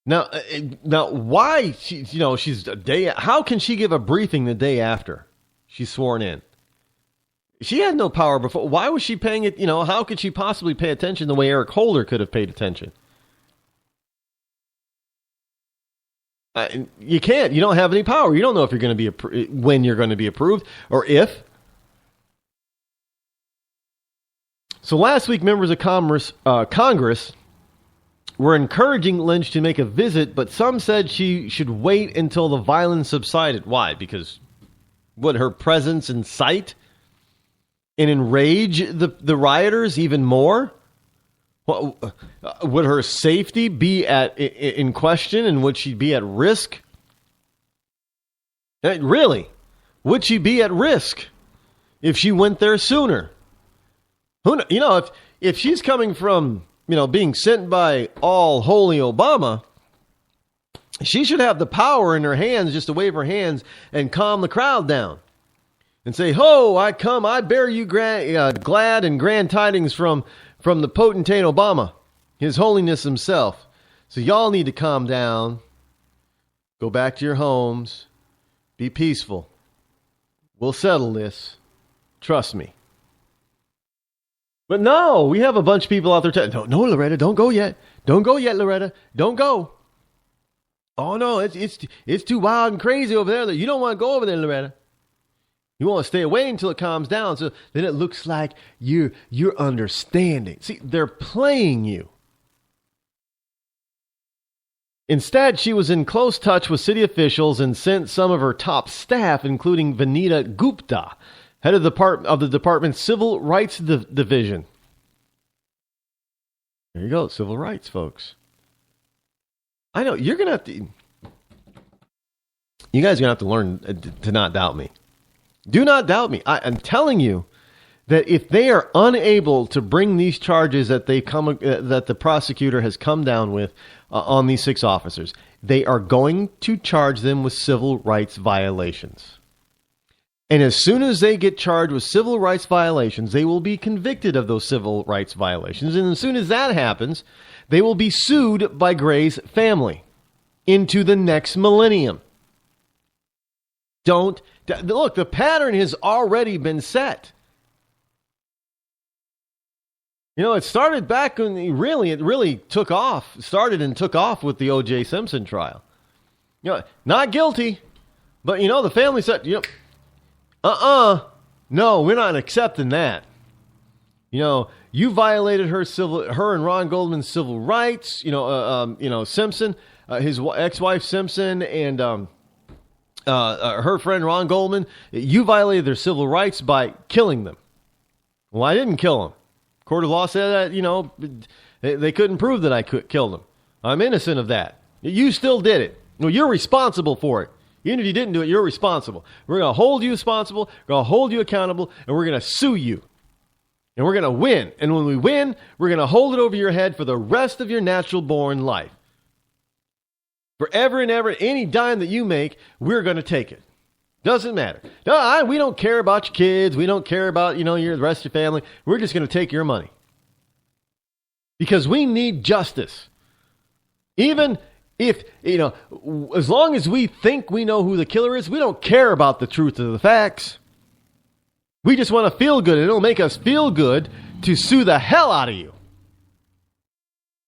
Now, why she's a day? How can she give a briefing the day after she's sworn in? She had no power before. Why was she paying it? How could she possibly pay attention the way Eric Holder could have paid attention? You can't. You don't have any power. You don't know if you're going to be when you're going to be approved or if. So last week, members of Congress were encouraging Lynch to make a visit, but some said she should wait until the violence subsided. Why? Because would her presence incite and enrage the rioters even more? Would her safety be in question, and would she be at risk? Really? Would she be at risk if she went there sooner? If she's coming from being sent by all holy Obama, she should have the power in her hands just to wave her hands and calm the crowd down and say, "Ho, I bear you glad and grand tidings from the potentate Obama, His Holiness himself. So y'all need to calm down, go back to your homes, be peaceful. We'll settle this. Trust me." But no, we have a bunch of people out there no, Loretta, don't go yet. Don't go yet, Loretta. Don't go. Oh no, it's too wild and crazy over there. You don't want to go over there, Loretta. You want to stay away until it calms down, so then it looks like you're understanding. See, they're playing you. Instead, she was in close touch with city officials and sent some of her top staff, including Vanita Gupta, head of the department's Civil Rights Division. There you go, civil rights, folks. I know, you're going to have to... You guys are going to have to learn to not doubt me. Do not doubt me. I'm telling you that if they are unable to bring these charges that the prosecutor has come down with on these 6 officers, they are going to charge them with civil rights violations. And as soon as they get charged with civil rights violations, they will be convicted of those civil rights violations. And as soon as that happens, they will be sued by Gray's family into the next millennium. Look, the pattern has already been set. It started back when it really took off. Started and took off with the O.J. Simpson trial. Not guilty, but the family said, no, we're not accepting that. You violated her and Ron Goldman's civil rights. Simpson, his ex-wife Simpson, and her friend Ron Goldman. You violated their civil rights by killing them. Well, I didn't kill them. Court of law said that they couldn't prove that I killed them. I'm innocent of that. You still did it. Well, you're responsible for it. Even if you didn't do it, you're responsible. We're going to hold you responsible, we're going to hold you accountable, and we're going to sue you. And we're going to win. And when we win, we're going to hold it over your head for the rest of your natural-born life. Forever and ever, any dime that you make, we're going to take it. Doesn't matter. No, we don't care about your kids. We don't care about, the rest of your family. We're just going to take your money. Because we need justice. Even if, as long as we think we know who the killer is, we don't care about the truth of the facts. We just want to feel good, and it'll make us feel good to sue the hell out of you.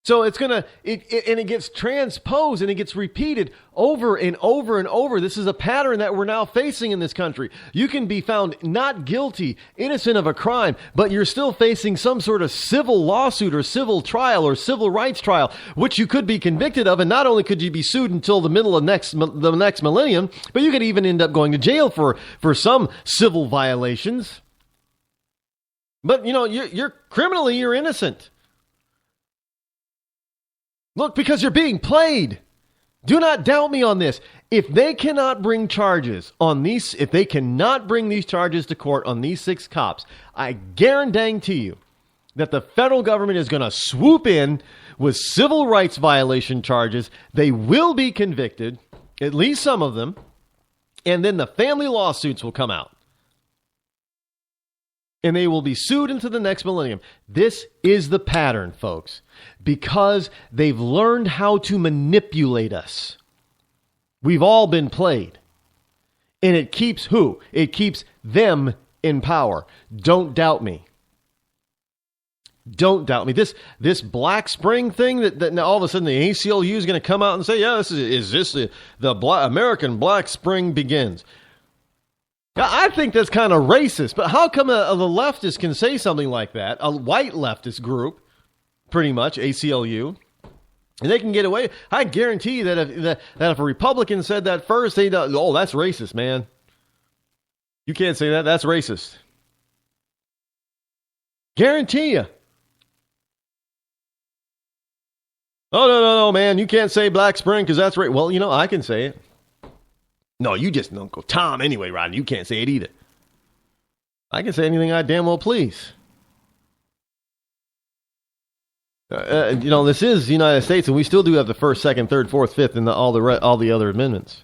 So it's going to, it gets transposed and it gets repeated over and over and over. This is a pattern that we're now facing in this country. You can be found not guilty, innocent of a crime, but you're still facing some sort of civil lawsuit or civil trial or civil rights trial, which you could be convicted of. And not only could you be sued until the middle of the next millennium, but you could even end up going to jail for some civil violations. But, you're criminally, you're innocent. Look, because you're being played. Do not doubt me on this. If they cannot bring charges on these, if they cannot bring these charges to court on these 6 cops, I guarantee you that the federal government is going to swoop in with civil rights violation charges. They will be convicted, at least some of them, and then the family lawsuits will come out. And they will be sued into the next millennium. This is the pattern, folks, because they've learned how to manipulate us. We've all been played. And it keeps who? It keeps them in power. Don't doubt me. Don't doubt me. This Black Spring thing that now all of a sudden the ACLU is going to come out and say, yeah, is this the American Black Spring begins. I think that's kind of racist, but how come the leftist can say something like that? A white leftist group, pretty much, ACLU, and they can get away. I guarantee you that if a Republican said that first, they'd oh, that's racist, man. You can't say that. That's racist. Guarantee you. Oh, no, man. You can't say Black Spring because that's right. Well, I can say it. No, you just Uncle Tom anyway, Rodney. You can't say it either. I can say anything I damn well please. This is the United States, and we still do have the 1st, 2nd, 3rd, 4th, 5th, and all the other amendments.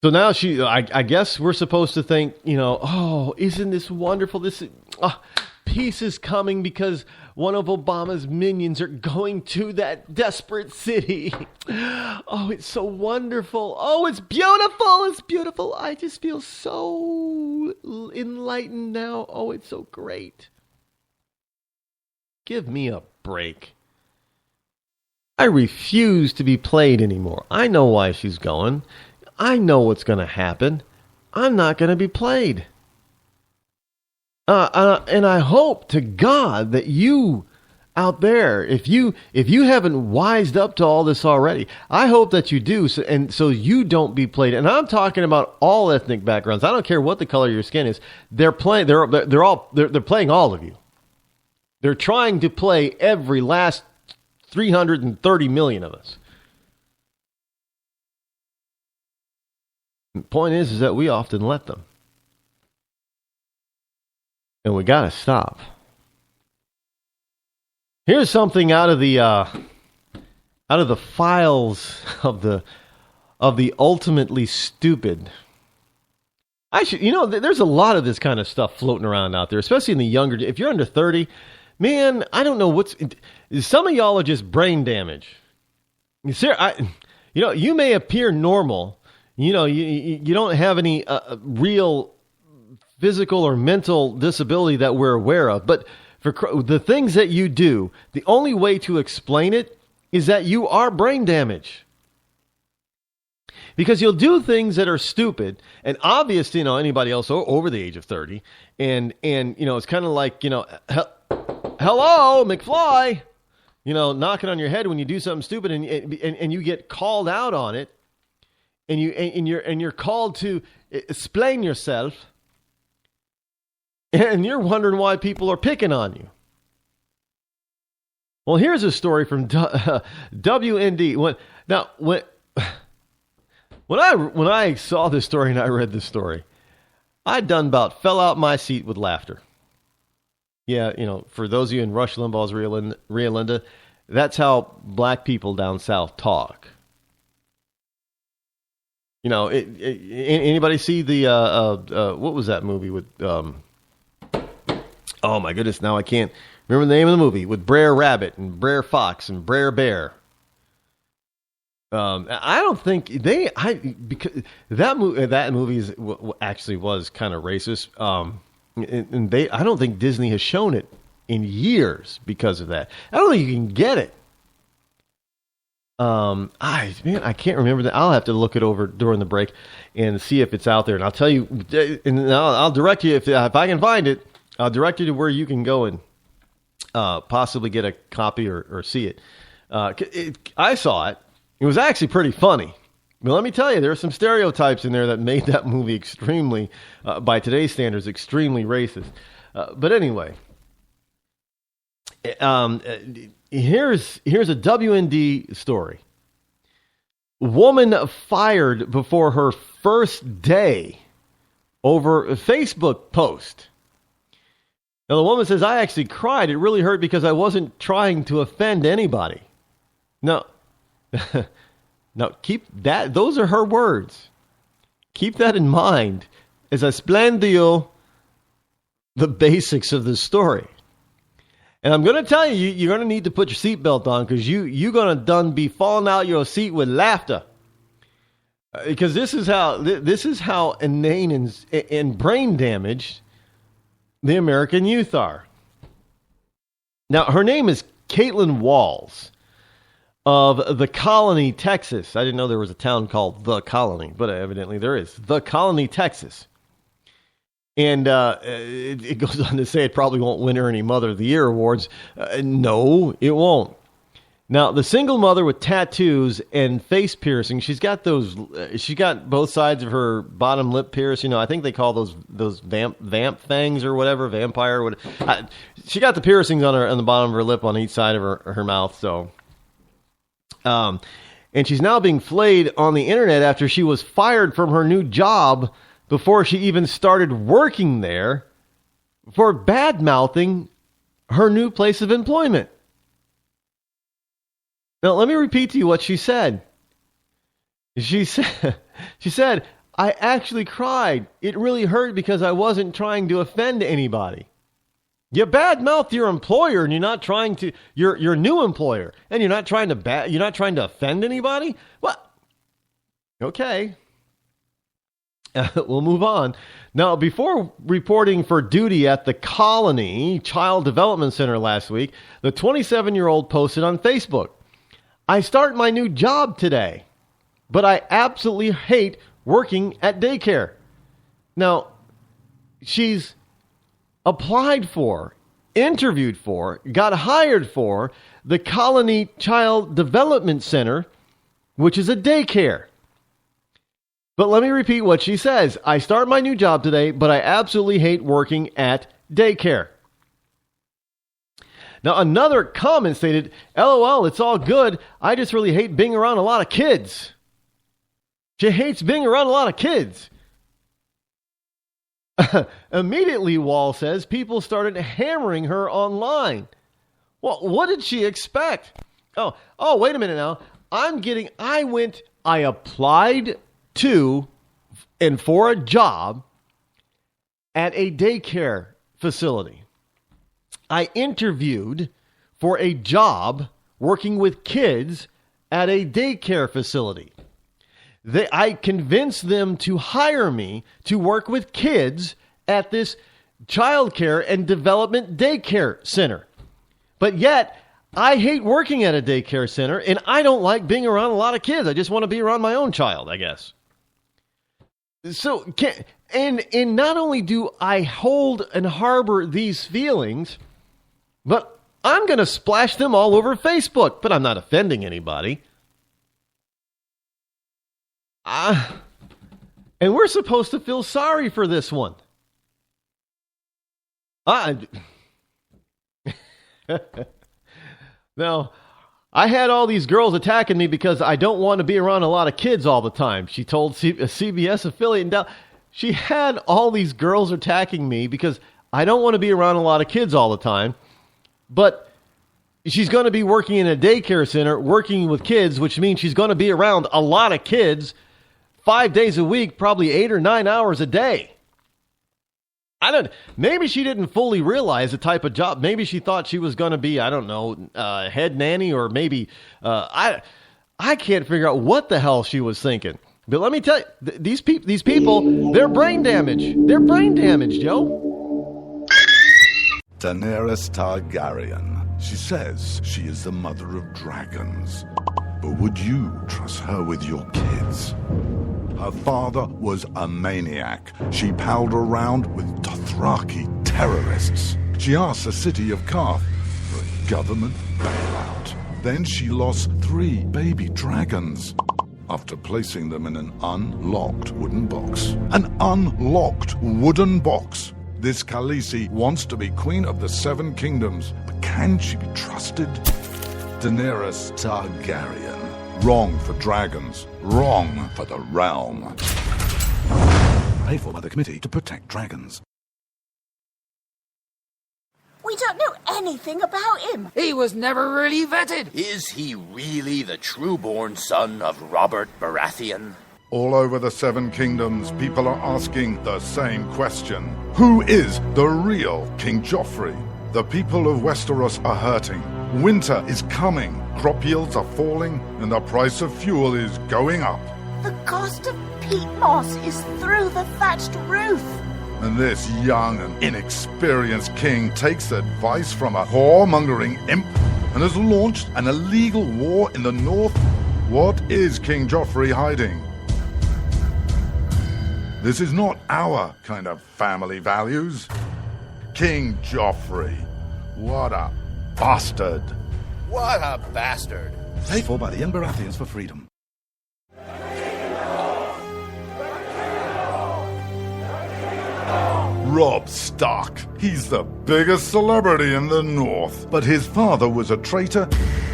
So now I guess we're supposed to think, oh, isn't this wonderful? Peace is coming because one of Obama's minions are going to that desperate city. Oh, it's so wonderful. Oh, it's beautiful. It's beautiful. I just feel so enlightened now. Oh, it's so great. Give me a break. I refuse to be played anymore. I know why she's going. I know what's going to happen. I'm not going to be played. And I hope to God that you out there, if you haven't wised up to all this already, I hope that you do, so you don't be played. And I'm talking about all ethnic backgrounds. I don't care what the color of your skin is. They're playing all of you. They're trying to play every last 330 million of us. The point is that we often let them. And we got to stop. Here's something out of the files of the ultimately stupid. There's a lot of this kind of stuff floating around out there, especially in the younger. If you're under 30, man, I don't know some of y'all are just brain damaged. You may appear normal. You don't have any real physical or mental disability that we're aware of. But for the things that you do, the only way to explain it is that you are brain damaged. Because you'll do things that are stupid and obvious to anybody else over the age of 30. And it's kind of like, hello, McFly, knocking on your head when you do something stupid and you get called out on it. And you're called to explain yourself. And you're wondering why people are picking on you. Well, here's a story from WND. When I saw this story and I read this story, I done about fell out my seat with laughter. Yeah, for those of you in Rush Limbaugh's Ria Linda, that's how black people down south talk. Anybody see the what was that movie with? Oh my goodness! Now I can't remember the name of the movie with Brer Rabbit and Brer Fox and Brer Bear. I don't think because that movie actually was kind of racist. And I don't think Disney has shown it in years because of that. I don't think you can get it. I can't remember that. I'll have to look it over during the break and see if it's out there. And I'll tell you, and I'll direct you if I can find it. I'll direct you to where you can go and possibly get a copy or see it. I saw it. It was actually pretty funny. But let me tell you, there are some stereotypes in there that made that movie extremely, by today's standards, extremely racist. But anyway, here's a WND story. Woman fired before her first day over a Facebook post. Now, the woman says, I actually cried. It really hurt because I wasn't trying to offend anybody. No. Now, keep that. Those are her words. Keep that in mind as I explain to you the basics of the story. And I'm going to tell you, you're going to need to put your seatbelt on because you're going to be falling out your seat with laughter. Because this is how inane and brain damaged the American youth are. Now, her name is Caitlin Walls of The Colony, Texas. I didn't know there was a town called The Colony, but evidently there is. The Colony, Texas. And it goes on to say it probably won't win her any Mother of the Year awards. No, it won't. Now, the single mother with tattoos and face piercing, she's got both sides of her bottom lip pierced. You know, I think they call those vamp fangs or whatever, vampire. She got the piercings on the bottom of her lip on each side of her mouth. So, and she's now being flayed on the internet after she was fired from her new job before she even started working there for bad-mouthing her new place of employment. Now, let me repeat to you what she said. She said, I actually cried. It really hurt because I wasn't trying to offend anybody. You bad-mouth your employer and you're not trying to, your new employer, and you're not trying to offend anybody? What? Okay. We'll move on. Now, before reporting for duty at the Colony Child Development Center last week, the 27-year-old posted on Facebook, I start my new job today, but I absolutely hate working at daycare. Now, she's applied for, interviewed for, got hired for the Colony Child Development Center, which is a daycare. But let me repeat what she says. I start my new job today, but I absolutely hate working at daycare. Now, another comment stated, LOL, it's all good. I just really hate being around a lot of kids. She hates being around a lot of kids. Immediately, Wall says, people started hammering her online. Well, what did she expect? Oh, wait a minute now. I applied to and for a job at a daycare facility. I interviewed for a job working with kids at a daycare facility. I convinced them to hire me to work with kids at this childcare and development daycare center. But yet, I hate working at a daycare center, and I don't like being around a lot of kids. I just want to be around my own child, I guess. So, and not only do I hold and harbor these feelings, but I'm going to splash them all over Facebook. But I'm not offending anybody. And we're supposed to feel sorry for this one. Now, I had all these girls attacking me because I don't want to be around a lot of kids all the time, she told a CBS affiliate. She had all these girls attacking me because I don't want to be around a lot of kids all the time. But she's going to be working in a daycare center, working with kids, which means she's going to be around a lot of kids 5 days a week, probably 8 or 9 hours a day. Maybe she didn't fully realize the type of job. Maybe she thought she was going to be, head nanny, or maybe, I can't figure out what the hell she was thinking. But let me tell you, these people, they're brain damaged. They're brain damaged, yo. Daenerys Targaryen. She says she is the mother of dragons. But would you trust her with your kids? Her father was a maniac. She palled around with Dothraki terrorists. She asked the city of Karth for a government bailout. Then she lost 3 baby dragons after placing them in an unlocked wooden box. An unlocked wooden box. This Khaleesi wants to be queen of the 7 kingdoms, but can she be trusted? Daenerys Targaryen. Wrong for dragons. Wrong for the realm. Paid for by the Committee to Protect Dragons. We don't know anything about him. He was never really vetted. Is he really the true-born son of Robert Baratheon? All over the 7 kingdoms, people are asking the same question. Who is the real King Joffrey? The people of Westeros are hurting. Winter is coming. Crop yields are falling, and the price of fuel is going up. The cost of peat moss is through the thatched roof. And this young and inexperienced king takes advice from a whoremongering imp and has launched an illegal war in the north. What is King Joffrey hiding? This is not our kind of family values. King Joffrey. What a bastard. What a bastard. Paid for by the young Baratheons for freedom. Robb Stark. He's the biggest celebrity in the North. But his father was a traitor.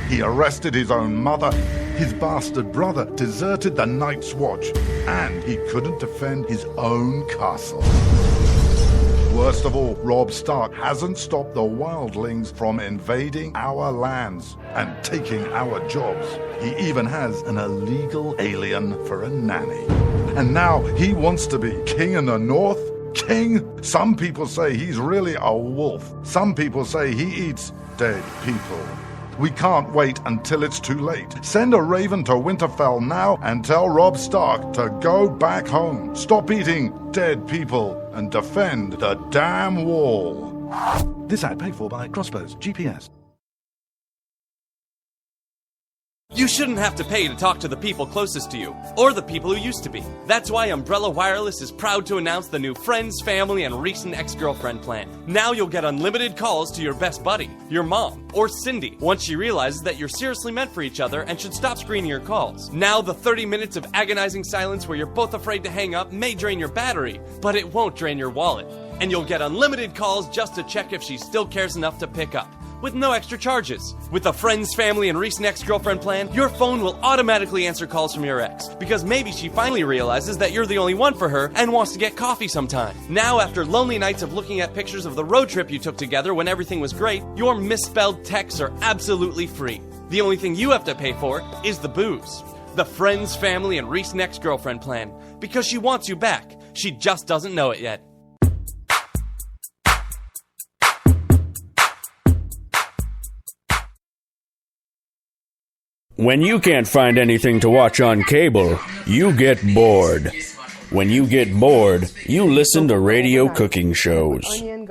He arrested his own mother. His bastard brother deserted the Night's Watch. And he couldn't defend his own castle. Worst of all, Robb Stark hasn't stopped the wildlings from invading our lands and taking our jobs. He even has an illegal alien for a nanny. And now he wants to be king in the North? King? Some people say he's really a wolf. Some people say he eats dead people. We can't wait until it's too late. Send a raven to Winterfell now and tell Robb Stark to go back home. Stop eating dead people and defend the damn wall. This ad paid for by Crossbows GPS. You shouldn't have to pay to talk to the people closest to you, or the people who used to be. That's why Umbrella Wireless is proud to announce the new Friends, Family, and Recent Ex-Girlfriend plan. Now you'll get unlimited calls to your best buddy, your mom, or Cindy, once she realizes that you're seriously meant for each other and should stop screening your calls. Now the 30 minutes of agonizing silence where you're both afraid to hang up may drain your battery, but it won't drain your wallet. And you'll get unlimited calls just to check if she still cares enough to pick up, with no extra charges. With the Friends, Family, and Recent Ex-Girlfriend plan, your phone will automatically answer calls from your ex, because maybe she finally realizes that you're the only one for her and wants to get coffee sometime. Now, after lonely nights of looking at pictures of the road trip you took together when everything was great, your misspelled texts are absolutely free. The only thing you have to pay for is the booze. The Friends, Family, and Recent Ex-Girlfriend plan, because she wants you back. She just doesn't know it yet. When you can't find anything to watch on cable, you get bored. When you get bored, you listen to radio cooking shows.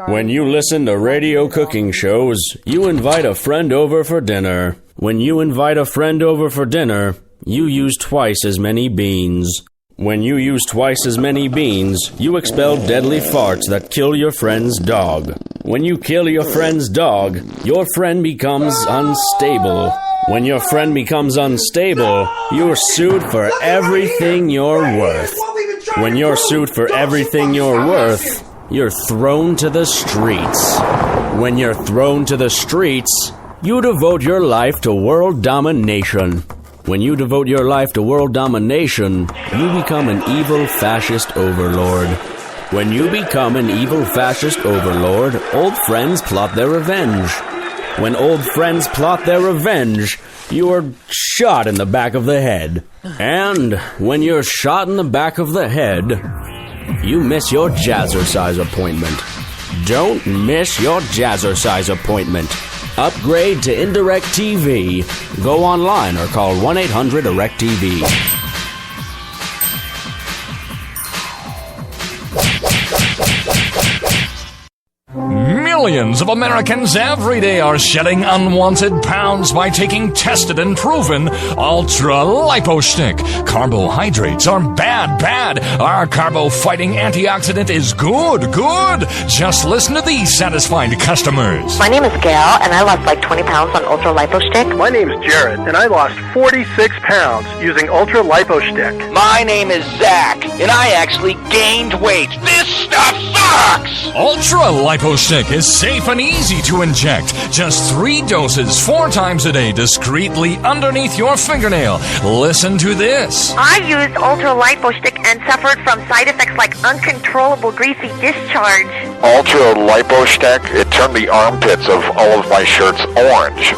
When you listen to radio cooking shows, you invite a friend over for dinner. When you invite a friend over for dinner, you use twice as many beans. When you use twice as many beans, you expel deadly farts that kill your friend's dog. When you kill your friend's dog, your friend becomes unstable. When your friend becomes unstable, you're sued for everything you're worth. When you're sued for everything you're worth, you're thrown to the streets. When you're thrown to the streets, you devote your life to world domination. When you devote your life to world domination, you become an evil fascist overlord. When you become an evil fascist overlord, old friends plot their revenge. When old friends plot their revenge, you are shot in the back of the head. And when you're shot in the back of the head, you miss your jazzercise appointment. Don't miss your jazzercise appointment. Upgrade to Indirect TV. Go online or call 1-800-IRECT-TV. Millions of Americans every day are shedding unwanted pounds by taking tested and proven Ultra Lipo Stick. Carbohydrates are bad. Our carbo-fighting antioxidant is good. Just listen to these satisfied customers. My name is Gail, and I lost like 20 pounds on Ultra Lipo Stick. My name is Jared, and I lost 46 pounds using Ultra Lipo Stick. My name is Zach, and I actually gained weight. This stuff sucks! Ultra Lipo Stick is safe and easy to inject. Just 3 doses 4 times a day discreetly underneath your fingernail. Listen to this. I used Ultra Lipo Stick and suffered from side effects like uncontrollable greasy discharge. Ultra Lipo Stick, it turned the armpits of all of my shirts orange.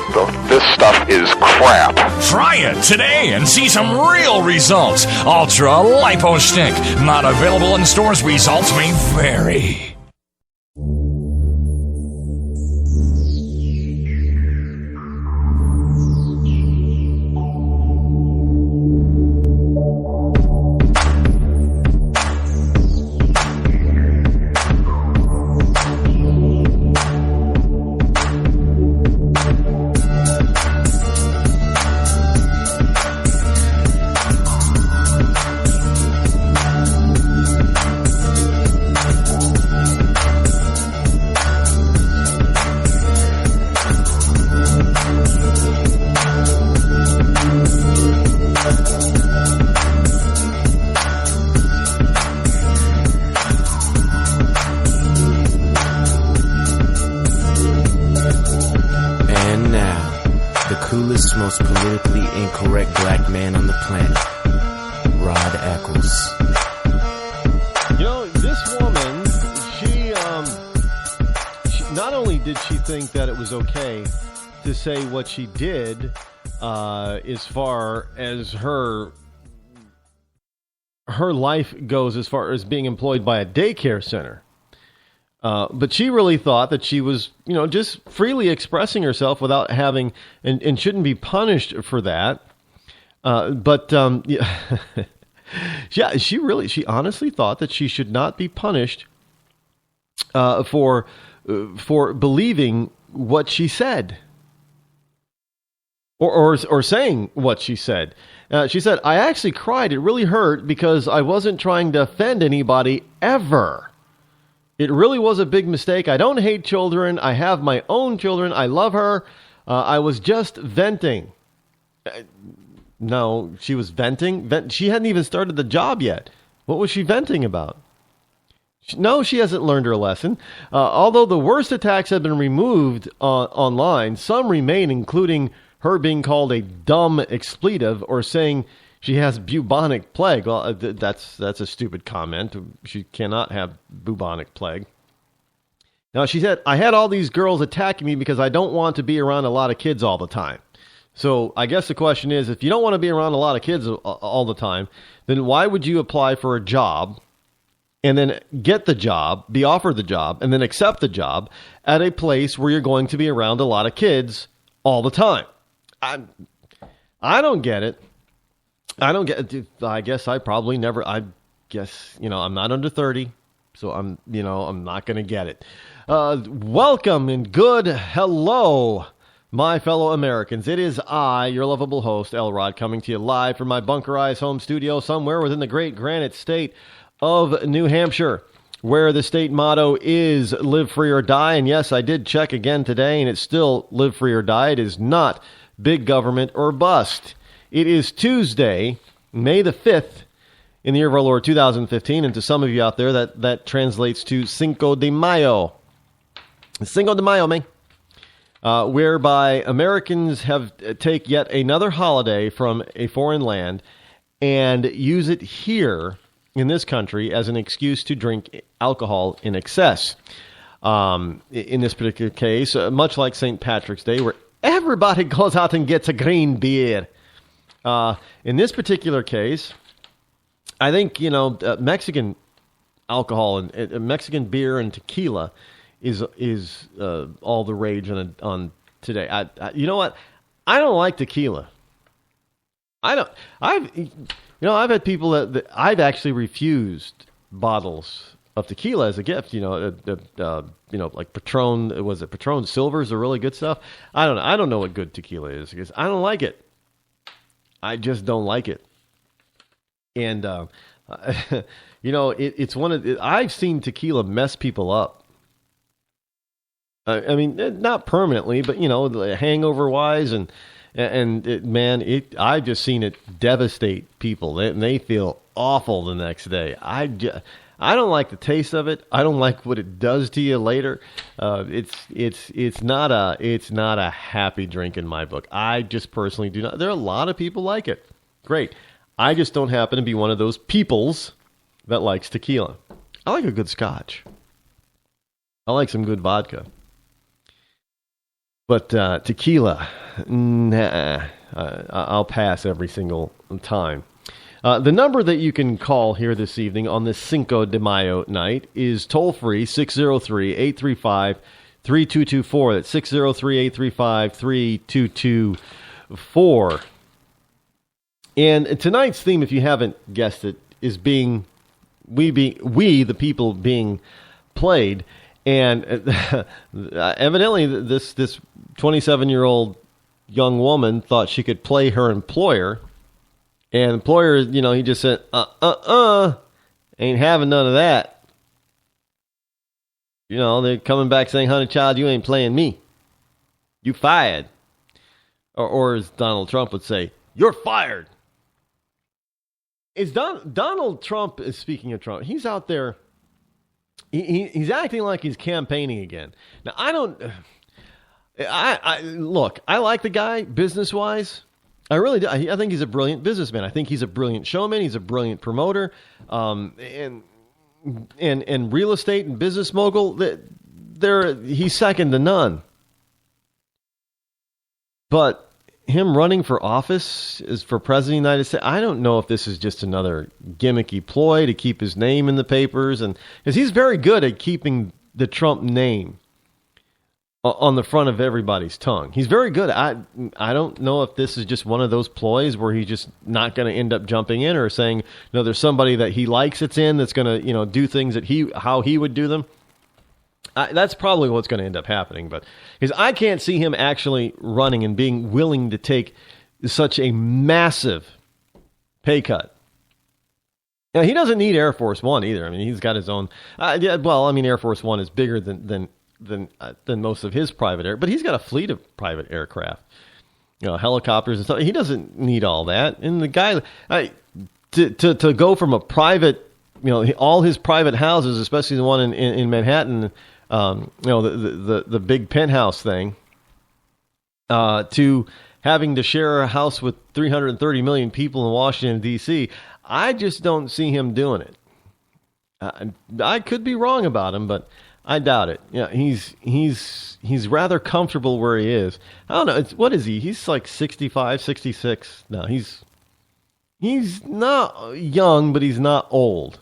This stuff is crap. Try it today and see some real results. Ultra Lipo Stick. Not available in stores. Results may vary. Most politically incorrect black man on the planet, Rod Eccles. You know, this woman, she not only did she think that it was okay to say what she did, as far as her life goes, as far as being employed by a daycare center. But she really thought that she was, just freely expressing herself without having, and shouldn't be punished for that. Yeah, she honestly thought that she should not be punished for believing what she said, or saying what she said. She said, "I actually cried. It really hurt because I wasn't trying to offend anybody ever. It really was a big mistake. I don't hate children. I have my own children. I love her. I was just venting." No, she was venting? She hadn't even started the job yet. What was she venting about? No, she hasn't learned her lesson. Although the worst attacks have been removed online, some remain, including her being called a dumb expletive or saying she has bubonic plague. Well, that's a stupid comment. She cannot have bubonic plague. Now, she said, "I had all these girls attacking me because I don't want to be around a lot of kids all the time." So I guess the question is, if you don't want to be around a lot of kids all the time, then why would you apply for a job and then get the job, be offered the job, and then accept the job at a place where you're going to be around a lot of kids all the time? I don't get it. I guess I probably never, I'm not under 30, so I'm not going to get it. Welcome and good hello, my fellow Americans. It is I, your lovable host, Elrod, coming to you live from my bunkerized home studio somewhere within the great granite state of New Hampshire, where the state motto is live free or die. And yes, I did check again today, and it's still live free or die. It is not big government or bust. It is Tuesday, May the 5th, in the year of our Lord 2015, and to some of you out there, that translates to Cinco de Mayo. Cinco de Mayo, man. Whereby Americans take yet another holiday from a foreign land and use it here in this country as an excuse to drink alcohol in excess. In this particular case, much like St. Patrick's Day, where everybody goes out and gets a green beer. In this particular case, I think, Mexican alcohol and Mexican beer and tequila is all the rage on today. You know what? I don't like tequila. I've had people that I've actually refused bottles of tequila as a gift. Like Patron. Was it Patron Silvers? The really good stuff. I don't know. I don't know what good tequila is because I don't like it. I just don't like it. And it's one of I've seen tequila mess people up. I mean, not permanently, but hangover wise, and I've just seen it devastate people, and they feel awful the next day. I don't like the taste of it. I don't like what it does to you later. It's not a happy drink in my book. I just personally do not. There are a lot of people like it. Great. I just don't happen to be one of those peoples that likes tequila. I like a good scotch. I like some good vodka. But tequila, nah, I'll pass every single time. The number that you can call here this evening on this Cinco de Mayo night is toll-free 603-835-3224. That's 603-835-3224. And tonight's theme, if you haven't guessed it, is we the people being played. And evidently this 27-year-old young woman thought she could play her employer. And the employer, he just said, ain't having none of that. They're coming back saying, honey child, you ain't playing me. You fired. Or as Donald Trump would say, you're fired. Donald Trump is, speaking of Trump, he's out there. He's acting like he's campaigning again. Now, look, I like the guy business-wise. I really do. I think he's a brilliant businessman. I think he's a brilliant showman. He's a brilliant promoter. And real estate and business mogul, he's second to none. But him running for office for president of the United States, I don't know if this is just another gimmicky ploy to keep his name in the papers, and because he's very good at keeping the Trump name on the front of everybody's tongue. He's very good. I don't know if this is just one of those ploys where he's just not going to end up jumping in or saying, no, there's somebody that he likes that's in that's going to do things that how he would do them. That's probably what's going to end up happening, but because I can't see him actually running and being willing to take such a massive pay cut. Now, he doesn't need Air Force One either. I mean, he's got his own. Air Force One is bigger than most of his private air, but he's got a fleet of private aircraft, helicopters and stuff. He doesn't need all that. And the guy, to go from a private, all his private houses, especially the one in Manhattan. The big penthouse thing, to having to share a house with 330 million people in Washington, D.C., I just don't see him doing it. I could be wrong about him, but I doubt it. He's rather comfortable where he is. I don't know. What is he? He's like 65, 66. No, he's not young, but he's not old. I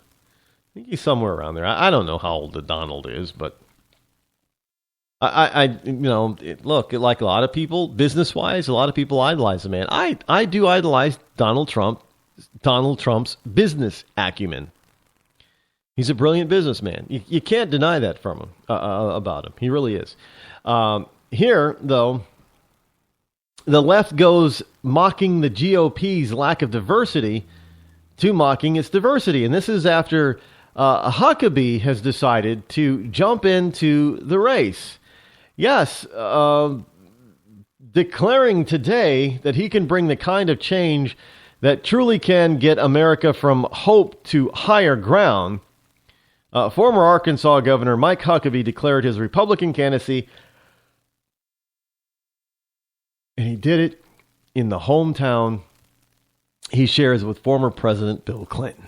think he's somewhere around there. I don't know how old the Donald is, but look, like a lot of people, business-wise, a lot of people idolize the man. I do idolize Donald Trump's business acumen. He's a brilliant businessman. You can't deny that from him, about him. He really is. Here, though, the left goes mocking the GOP's lack of diversity to mocking its diversity. And this is after Huckabee has decided to jump into the race. Yes, declaring today that he can bring the kind of change that truly can get America from hope to higher ground. Former Arkansas Governor Mike Huckabee declared his Republican candidacy, and he did it in the hometown he shares with former President Bill Clinton.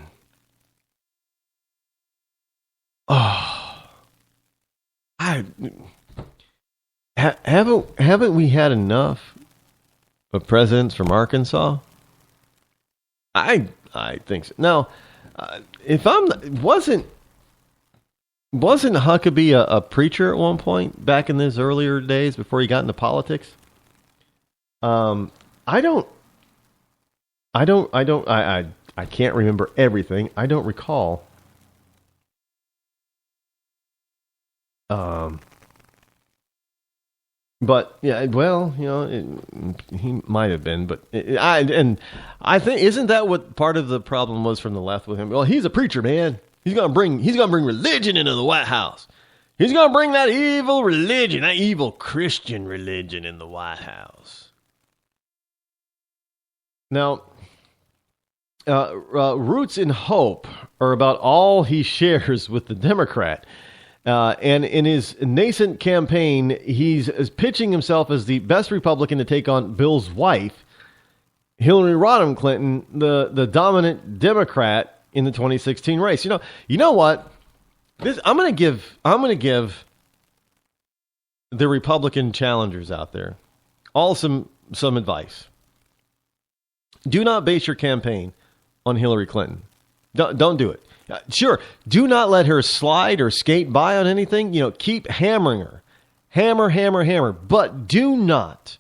Haven't we had enough of presidents from Arkansas? I think so. Now, if wasn't Wasn't Huckabee a preacher at one point back in his earlier days before he got into politics? I can't remember everything. I don't recall. But yeah, well, he might have been, but I think, isn't that what part of the problem was from the left with him? Well, he's a preacher, man. He's gonna bring religion into the White House. He's gonna bring that evil religion, that evil Christian religion in the White House. Now, Roots in Hope are about all he shares with the Democrat. And in his nascent campaign, he's pitching himself as the best Republican to take on Bill's wife, Hillary Rodham Clinton, the dominant Democrat in the 2016 race. You know what? I'm going to give the Republican challengers out there all some advice. Do not base your campaign on Hillary Clinton. Don't do it. Sure, do not let her slide or skate by on anything. Keep hammering her. Hammer. But do not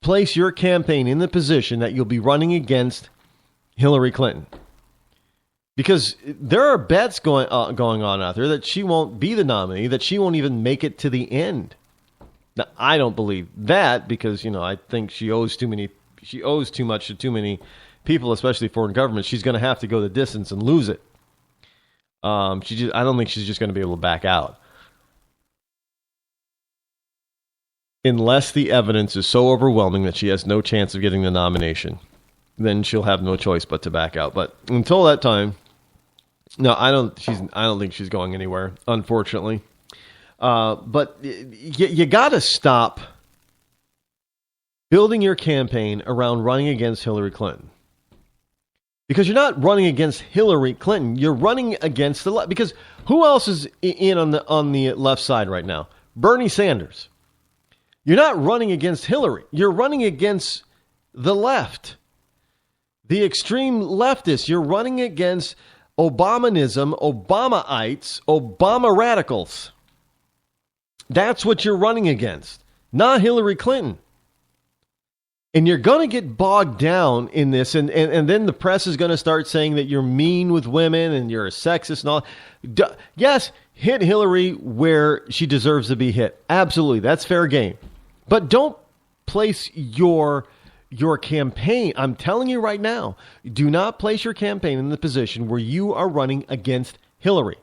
place your campaign in the position that you'll be running against Hillary Clinton. Because there are bets going on out there that she won't be the nominee, that she won't even make it to the end. Now, I don't believe that because, I think she owes too much to too many people, especially foreign governments. She's going to have to go the distance and lose it. I don't think she's just going to be able to back out. Unless the evidence is so overwhelming that she has no chance of getting the nomination, then she'll have no choice but to back out. But until that time, no, I don't think she's going anywhere, unfortunately. But you got to stop building your campaign around running against Hillary Clinton. Because you're not running against Hillary Clinton, you're running against the left. Because who else is in on the left side right now? Bernie Sanders. You're not running against Hillary. You're running against the left. The extreme leftists. You're running against Obamanism, Obamaites, Obama radicals. That's what you're running against, not Hillary Clinton. And you're going to get bogged down in this, and then the press is going to start saying that you're mean with women and you're a sexist and all. Yes, hit Hillary where she deserves to be hit. Absolutely, that's fair game. But don't place your campaign, I'm telling you right now, do not place your campaign in the position where you are running against Hillary.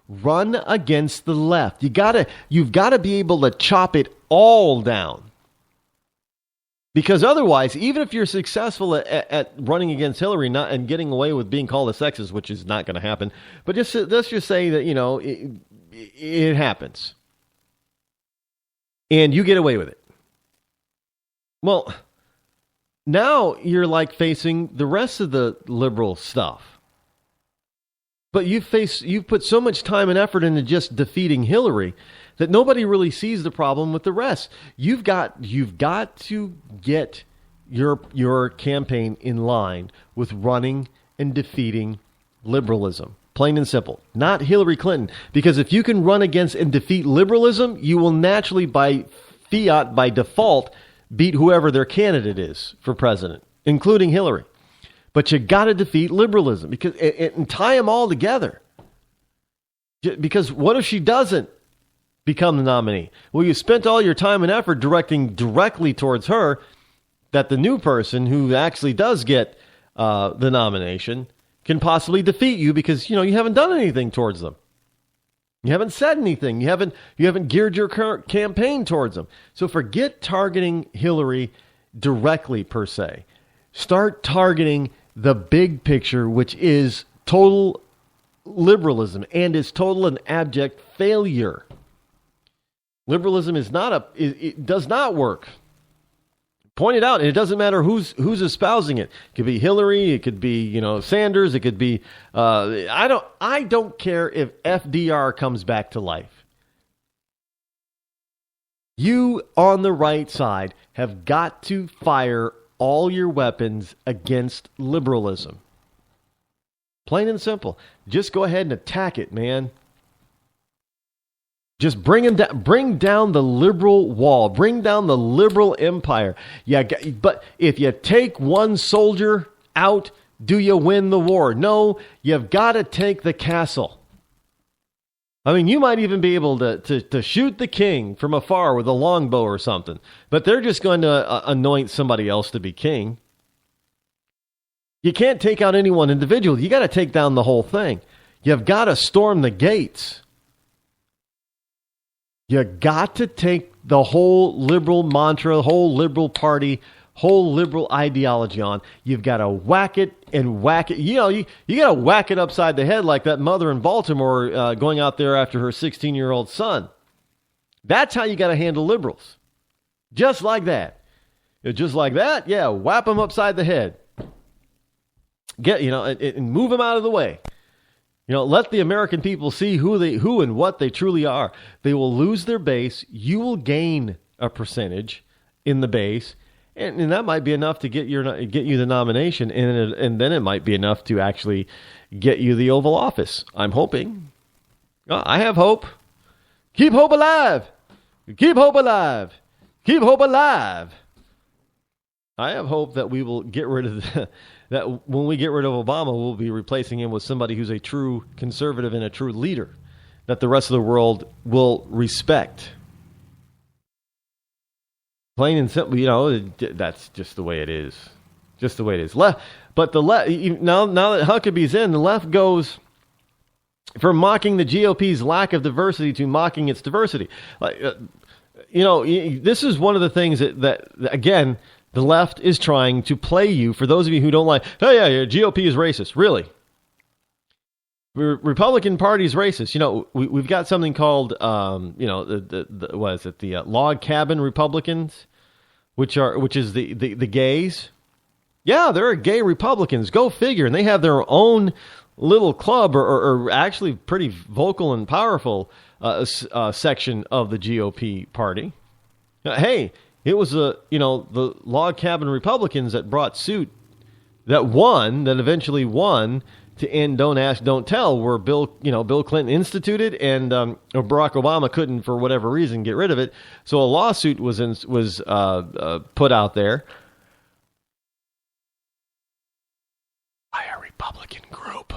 Run against the left. You've got to be able to chop it all down. Because otherwise, even if you're successful at running against Hillary and getting away with being called a sexist, which is not going to happen, but let's just say that, it happens. And you get away with it. Well, now you're like facing the rest of the liberal stuff. But you've put so much time and effort into just defeating Hillary that nobody really sees the problem with the rest. You've got to get your campaign in line with running and defeating liberalism. Plain and simple. Not Hillary Clinton. Because if you can run against and defeat liberalism, you will naturally, by fiat, by default, beat whoever their candidate is for president, including Hillary. But you got to defeat liberalism because and tie them all together. Because what if she doesn't become the nominee? Well, you spent all your time and effort directing directly towards her, that the new person who actually does get the nomination can possibly defeat you because you haven't done anything towards them. You haven't said anything. You haven't geared your current campaign towards them. So forget targeting Hillary directly per se. Start targeting the big picture, which is total liberalism and is total and abject failure. Liberalism it does not work. Point it out, and it doesn't matter who's espousing it. It could be Hillary, it could be Sanders, it could be I don't care if FDR comes back to life. You on the right side have got to fire all your weapons against liberalism. Plain and simple. Just go ahead and attack it, man. Just bring down the liberal wall. Bring down the liberal empire. Yeah, but if you take one soldier out, do you win the war? No, you've got to take the castle. I mean, you might even be able to shoot the king from afar with a longbow or something, but they're just going to anoint somebody else to be king. You can't take out any one individual. You got to take down the whole thing. You've got to storm the gates. You got to take the whole liberal mantra, whole liberal party, whole liberal ideology on. You've got to whack it and whack it. You know, you got to whack it upside the head like that mother in Baltimore going out there after her 16-year-old son. That's how you got to handle liberals. Just like that. Just like that, yeah, whap them upside the head. And move them out of the way. Let the American people see who and what they truly are. They will lose their base. You will gain a percentage in the base, and that might be enough to get you the nomination, and then it might be enough to actually get you the Oval Office. I'm hoping. I have hope. Keep hope alive. Keep hope alive. Keep hope alive. I have hope that we will get rid of that when we get rid of Obama, we'll be replacing him with somebody who's a true conservative and a true leader that the rest of the world will respect. Plain and simple, that's just the way it is. Just the way it is. But the left, now that Huckabee's in, the left goes from mocking the GOP's lack of diversity to mocking its diversity. This is one of the things that again, the left is trying to play you. For those of you who don't like, hey, yeah, GOP is racist. Really? Republican Party is racist. We've got something called, what is it? The log cabin Republicans, which is the gays. Yeah, there are gay Republicans. Go figure. And they have their own little club or actually pretty vocal and powerful section of the GOP party. Hey, it was the log cabin Republicans that brought suit that eventually won to end Don't Ask, Don't Tell, where Bill Clinton instituted and Barack Obama couldn't, for whatever reason, get rid of it. So a lawsuit was put out there by a Republican group.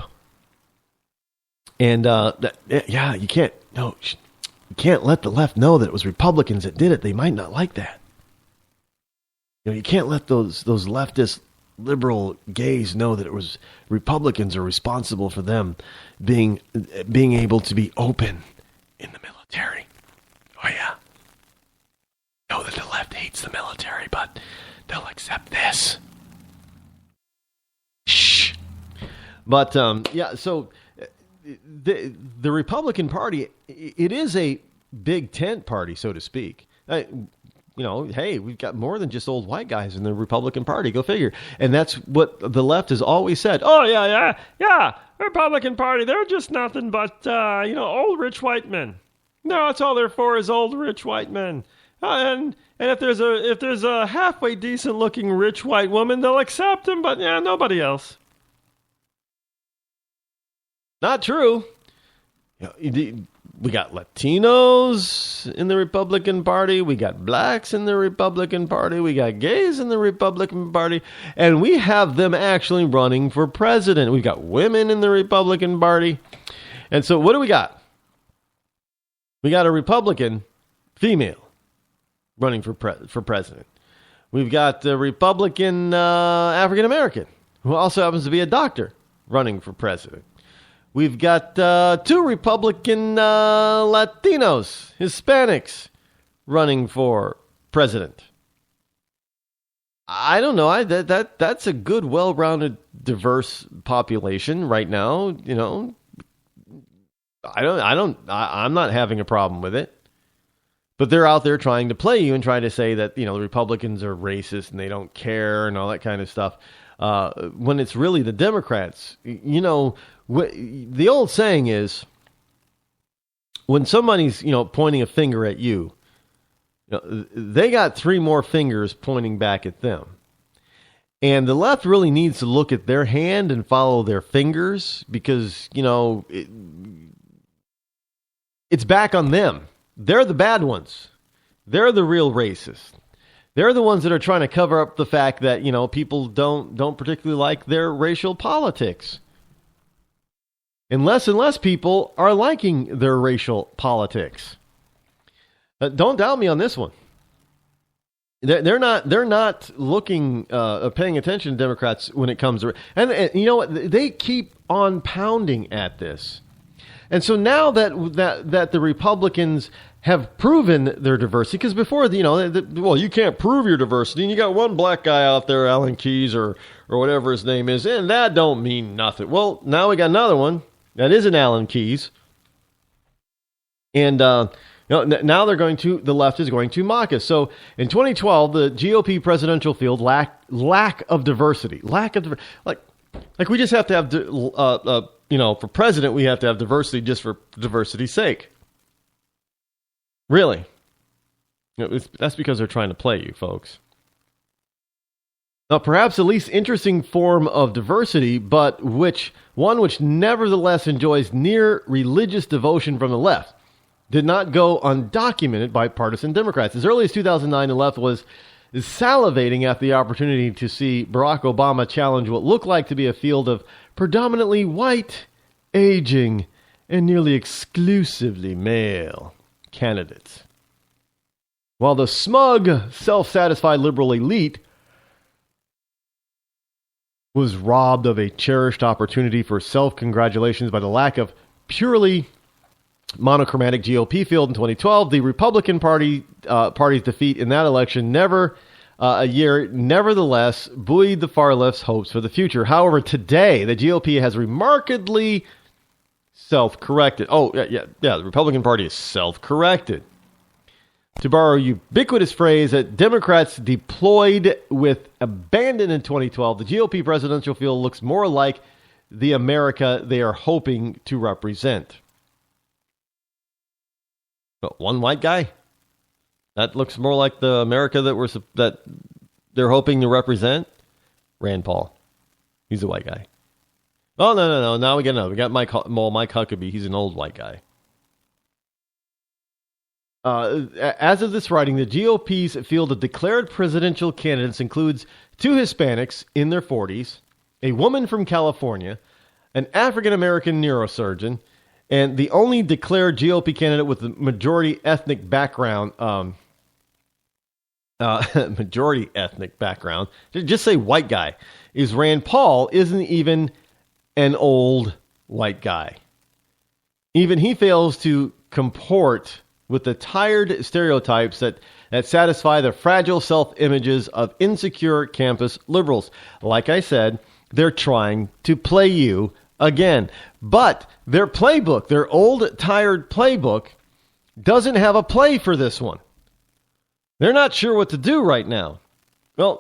And you can't let the left know that it was Republicans that did it. They might not like that. You can't let those leftist liberal gays know that it was Republicans are responsible for them being able to be open in the military. Oh yeah. Know that the left hates the military, but they'll accept this. Shh. But so the Republican Party, it is a big tent party, so to speak. Hey, we've got more than just old white guys in the Republican Party. Go figure. And that's what the left has always said. Oh, yeah. Republican Party, they're just nothing but, old rich white men. No, that's all they're for is old rich white men. And if there's a halfway decent looking rich white woman, they'll accept him, but nobody else. Not true. We got Latinos in the Republican Party. We got blacks in the Republican Party. We got gays in the Republican Party. And we have them actually running for president. We've got women in the Republican Party. And so what do we got? We got a Republican female running for president. We've got a Republican African American who also happens to be a doctor running for president. We've got two Republican Latinos, Hispanics, running for president. I don't know. That's a good, well-rounded, diverse population right now. I'm not having a problem with it. But they're out there trying to play you and trying to say that the Republicans are racist and they don't care and all that kind of stuff. When it's really the Democrats, the old saying is, when somebody's, pointing a finger at you, they got three more fingers pointing back at them. And the left really needs to look at their hand and follow their fingers because, it's back on them. They're the bad ones. They're the real racists. They're the ones that are trying to cover up the fact that, people don't particularly like their racial politics. And less people are liking their racial politics. Don't doubt me on this one. They're not looking, paying attention to Democrats when it comes to, and you know what? They keep on pounding at this. And so now that the Republicans have proven their diversity, because before, you can't prove your diversity, and you got one black guy out there, Alan Keyes or whatever his name is, and that don't mean nothing. Well, now we got another one that isn't Alan Keyes, and now the left is going to mock us. So in 2012, the GOP presidential field lack of diversity, like we just have to have for president, we have to have diversity just for diversity's sake. Really? That's because they're trying to play you, folks. Now, perhaps the least interesting form of diversity, but which nevertheless enjoys near religious devotion from the left, did not go undocumented by partisan Democrats. As early as 2009, the left was salivating at the opportunity to see Barack Obama challenge what looked like to be a field of predominantly white, aging, and nearly exclusively male candidates. While the smug, self-satisfied liberal elite was robbed of a cherished opportunity for self-congratulations by the lack of purely monochromatic GOP field in 2012, the Republican Party's defeat in that election nevertheless buoyed the far left's hopes for the future. However, today, the GOP has remarkably self-corrected. Oh, yeah, the Republican Party is self-corrected. To borrow a ubiquitous phrase that Democrats deployed with abandon in 2012, the GOP presidential field looks more like the America they are hoping to represent. But one white guy? That looks more like the America that they're hoping to represent? Rand Paul. He's a white guy. Oh, no. Now we got another. We got Mike Huckabee. He's an old white guy. As of this writing, the GOP's field of declared presidential candidates includes 2 Hispanics in their 40s, a woman from California, an African-American neurosurgeon, and the only declared GOP candidate with a majority ethnic background, just say white guy, is Rand Paul, isn't even an old white guy. Even he fails to comport with the tired stereotypes that satisfy the fragile self-images of insecure campus liberals. Like I said, they're trying to play you again. But their playbook, their old, tired playbook, doesn't have a play for this one. They're not sure what to do right now. Well,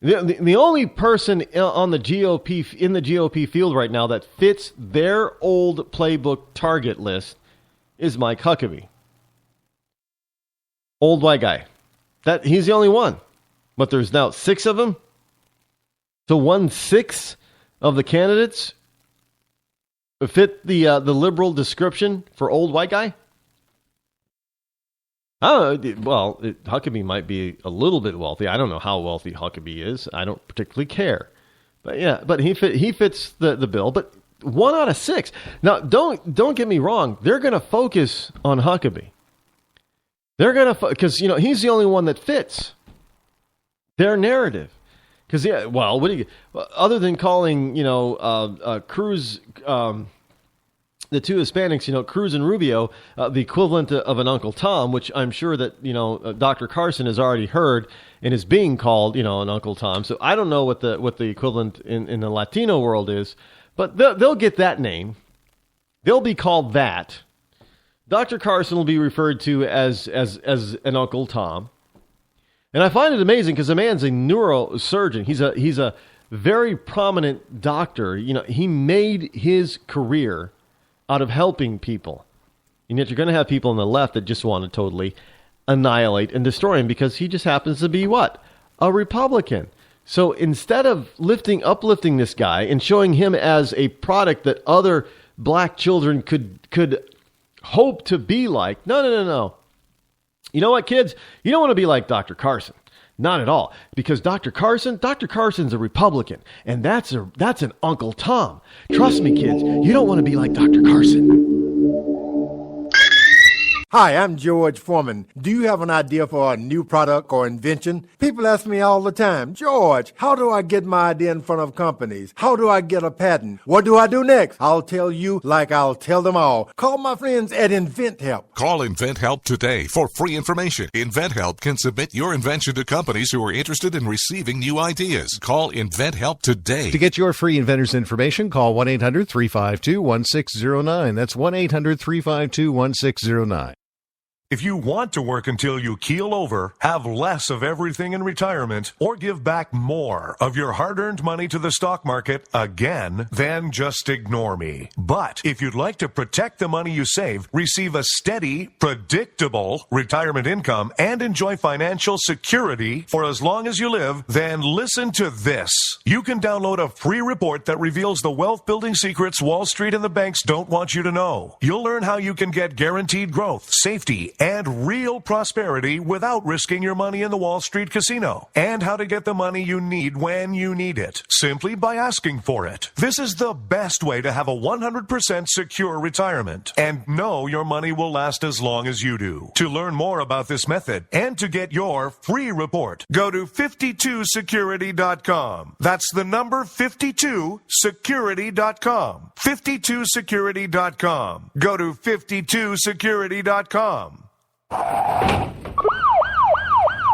the only person on the GOP in the GOP field right now that fits their old playbook target list is Mike Huckabee. Old white guy. He's the only one. But there's now 6 of them. So 1/6 of the candidates fit the liberal description for old white guy? I don't know. Well, Huckabee might be a little bit wealthy. I don't know how wealthy Huckabee is. I don't particularly care. But yeah, but he fits the bill. But 1 out of 6. Now, don't get me wrong. They're going to focus on Huckabee. They're going to, because, he's the only one that fits their narrative. Because, other than calling, Cruz, the 2 Hispanics, Cruz and Rubio, the equivalent of an Uncle Tom, which I'm sure that, Dr. Carson has already heard and is being called, an Uncle Tom. So I don't know what the equivalent in the Latino world is, but they'll get that name. They'll be called that. Dr. Carson will be referred to as an Uncle Tom. And I find it amazing because the man's a neurosurgeon. He's a very prominent doctor. He made his career out of helping people. And yet you're going to have people on the left that just want to totally annihilate and destroy him because he just happens to be what? A Republican. So instead of uplifting this guy and showing him as a product that other black children could hope to be like, no. You know what, kids? You don't want to be like Dr. Carson. Not at all. Because Dr. Carson's a Republican, and that's an Uncle Tom. Trust me, kids, you don't want to be like Dr. Carson. Hi, I'm George Foreman. Do you have an idea for a new product or invention? People ask me all the time, George, how do I get my idea in front of companies? How do I get a patent? What do I do next? I'll tell you like I'll tell them all. Call my friends at InventHelp. Call InventHelp today for free information. InventHelp can submit your invention to companies who are interested in receiving new ideas. Call InventHelp today. To get your free inventor's information, call 1-800-352-1609. That's 1-800-352-1609. If you want to work until you keel over, have less of everything in retirement, or give back more of your hard-earned money to the stock market again, then just ignore me. But if you'd like to protect the money you save, receive a steady, predictable retirement income, and enjoy financial security for as long as you live, then listen to this. You can download a free report that reveals the wealth-building secrets Wall Street and the banks don't want you to know. You'll learn how you can get guaranteed growth, safety, and real prosperity without risking your money in the Wall Street casino, and how to get the money you need when you need it, simply by asking for it. This is the best way to have a 100% secure retirement and know your money will last as long as you do. To learn more about this method and to get your free report, go to 52security.com. That's the number 52security.com. 52security.com. Go to 52security.com.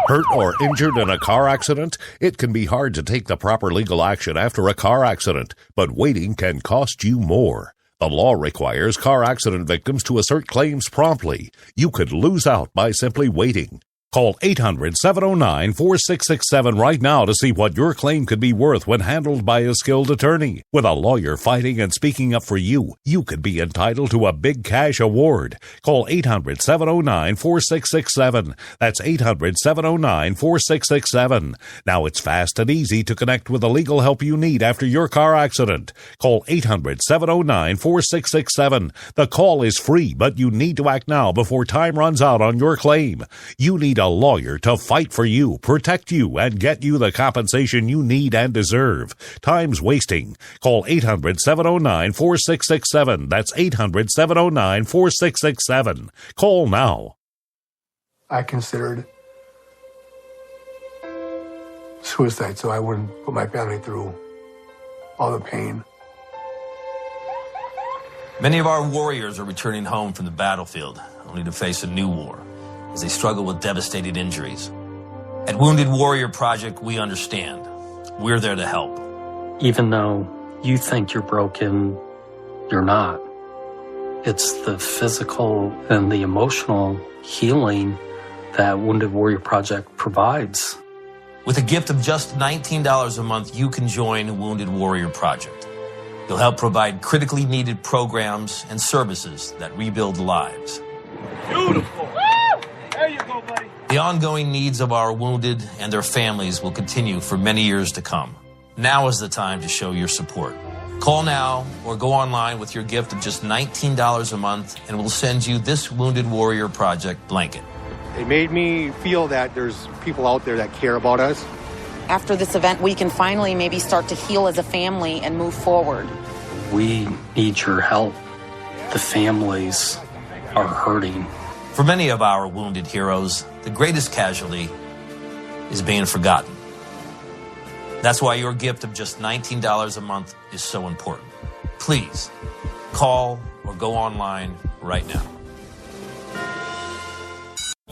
Hurt or injured in a car accident? It can be hard to take the proper legal action after a car accident, but waiting can cost you more. The law requires car accident victims to assert claims promptly. You could lose out by simply waiting. Call 800-709-4667 right now to see what your claim could be worth when handled by a skilled attorney. With a lawyer fighting and speaking up for you, you could be entitled to a big cash award. Call 800-709-4667. That's 800-709-4667. Now it's fast and easy to connect with the legal help you need after your car accident. Call 800-709-4667. The call is free, but you need to act now before time runs out on your claim. You need a lawyer to fight for you, protect you, and get you the compensation you need and deserve. Time's wasting. Call 800-709-4667. That's 800-709-4667. Call now. I considered suicide so I wouldn't put my family through all the pain. Many of our warriors are returning home from the battlefield, only to face a new war as they struggle with devastating injuries. At Wounded Warrior Project, we understand. We're there to help. Even though you think you're broken, you're not. It's the physical and the emotional healing that Wounded Warrior Project provides. With a gift of just $19 a month, you can join Wounded Warrior Project. You'll help provide critically needed programs and services that rebuild lives. Beautiful. There you go, buddy. The ongoing needs of our wounded and their families will continue for many years to come. Now is the time to show your support. Call now or go online with your gift of just $19 a month and we'll send you this Wounded Warrior Project blanket. It made me feel that there's people out there that care about us. After this event, we can finally maybe start to heal as a family and move forward. We need your help. The families are hurting. For many of our wounded heroes, the greatest casualty is being forgotten. That's why your gift of just $19 a month is so important. Please, call or go online right now.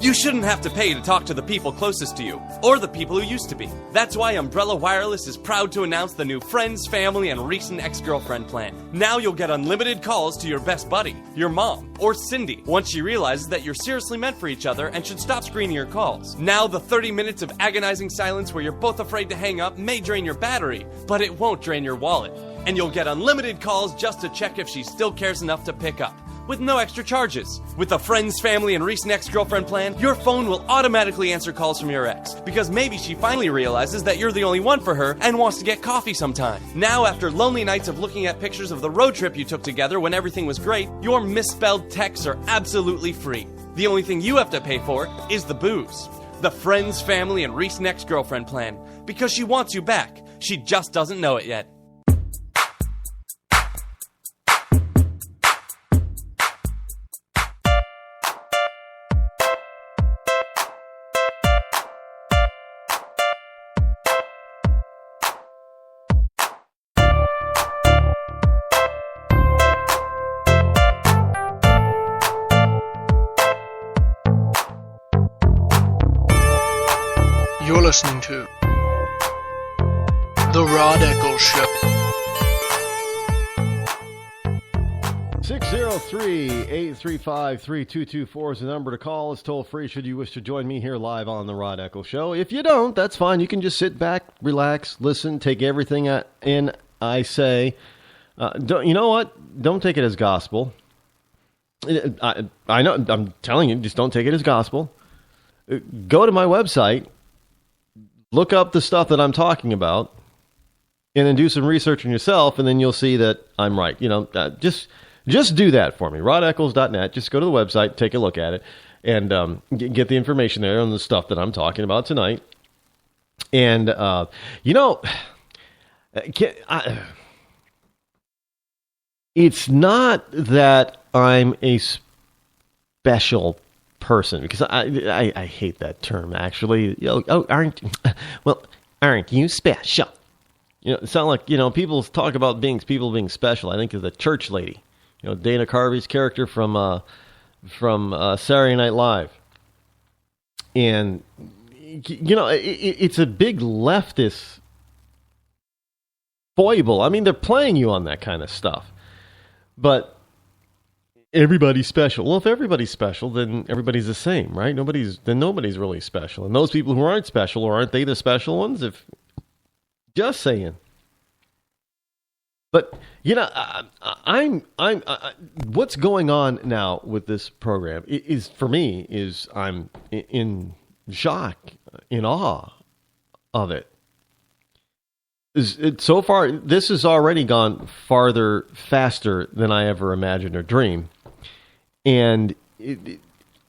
You shouldn't have to pay to talk to the people closest to you, or the people who used to be. That's why Umbrella Wireless is proud to announce the new Friends, Family, and Recent Ex-Girlfriend plan. Now you'll get unlimited calls to your best buddy, your mom, or Cindy, once she realizes that you're seriously meant for each other and should stop screening your calls. Now the 30 minutes of agonizing silence where you're both afraid to hang up may drain your battery, but it won't drain your wallet. And you'll get unlimited calls just to check if she still cares enough to pick up. with no extra charges. With the Friends, Family, and Recent Ex-Girlfriend plan, your phone will automatically answer calls from your ex, because maybe she finally realizes that you're the only one for her and wants to get coffee sometime. Now, after lonely nights of looking at pictures of the road trip you took together when everything was great, your misspelled texts are absolutely free. The only thing you have to pay for is the booze. The Friends, Family, and Recent Ex-Girlfriend plan. Because she wants you back. She just doesn't know it yet. You're listening to The Rod Eccles Show. 603-835-3224 is the number to call. It's toll free should you wish to join me here live on The Rod Eccles Show. If you don't, that's fine. You can just sit back, relax, listen, take everything in I say. You know what? Don't take it as gospel. I know, I'm telling you, just don't take it as gospel. Go to my website. Look up the stuff that I'm talking about, and then do some research on yourself, and then you'll see that I'm right. You know, just do that for me. RodEccles.net. Just go to the website, take a look at it, and get the information there on the stuff that I'm talking about tonight. And you know, it's not that I'm a special person, because I hate that term, actually. Aren't you special? You know, it sounds like, people talk about people being special. I think of the church lady, Dana Carvey's character from Saturday Night Live. And, it's a big leftist foible. I mean, they're playing you on that kind of stuff. But everybody's special. Well, if everybody's special, then everybody's the same, right? Nobody's really special. And those people who aren't special, or aren't they the special ones? Just saying. But I'm what's going on now with this program is, for me, I'm in shock, in awe of it. So far, this has already gone faster than I ever imagined or dreamed. And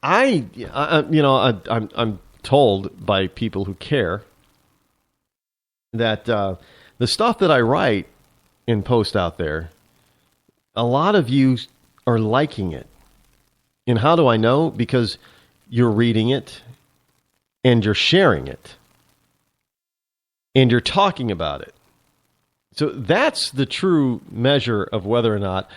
I'm told by people who care that the stuff that I write and post out there, a lot of you are liking it. And how do I know? Because you're reading it, and you're sharing it, and you're talking about it. So that's the true measure of whether or not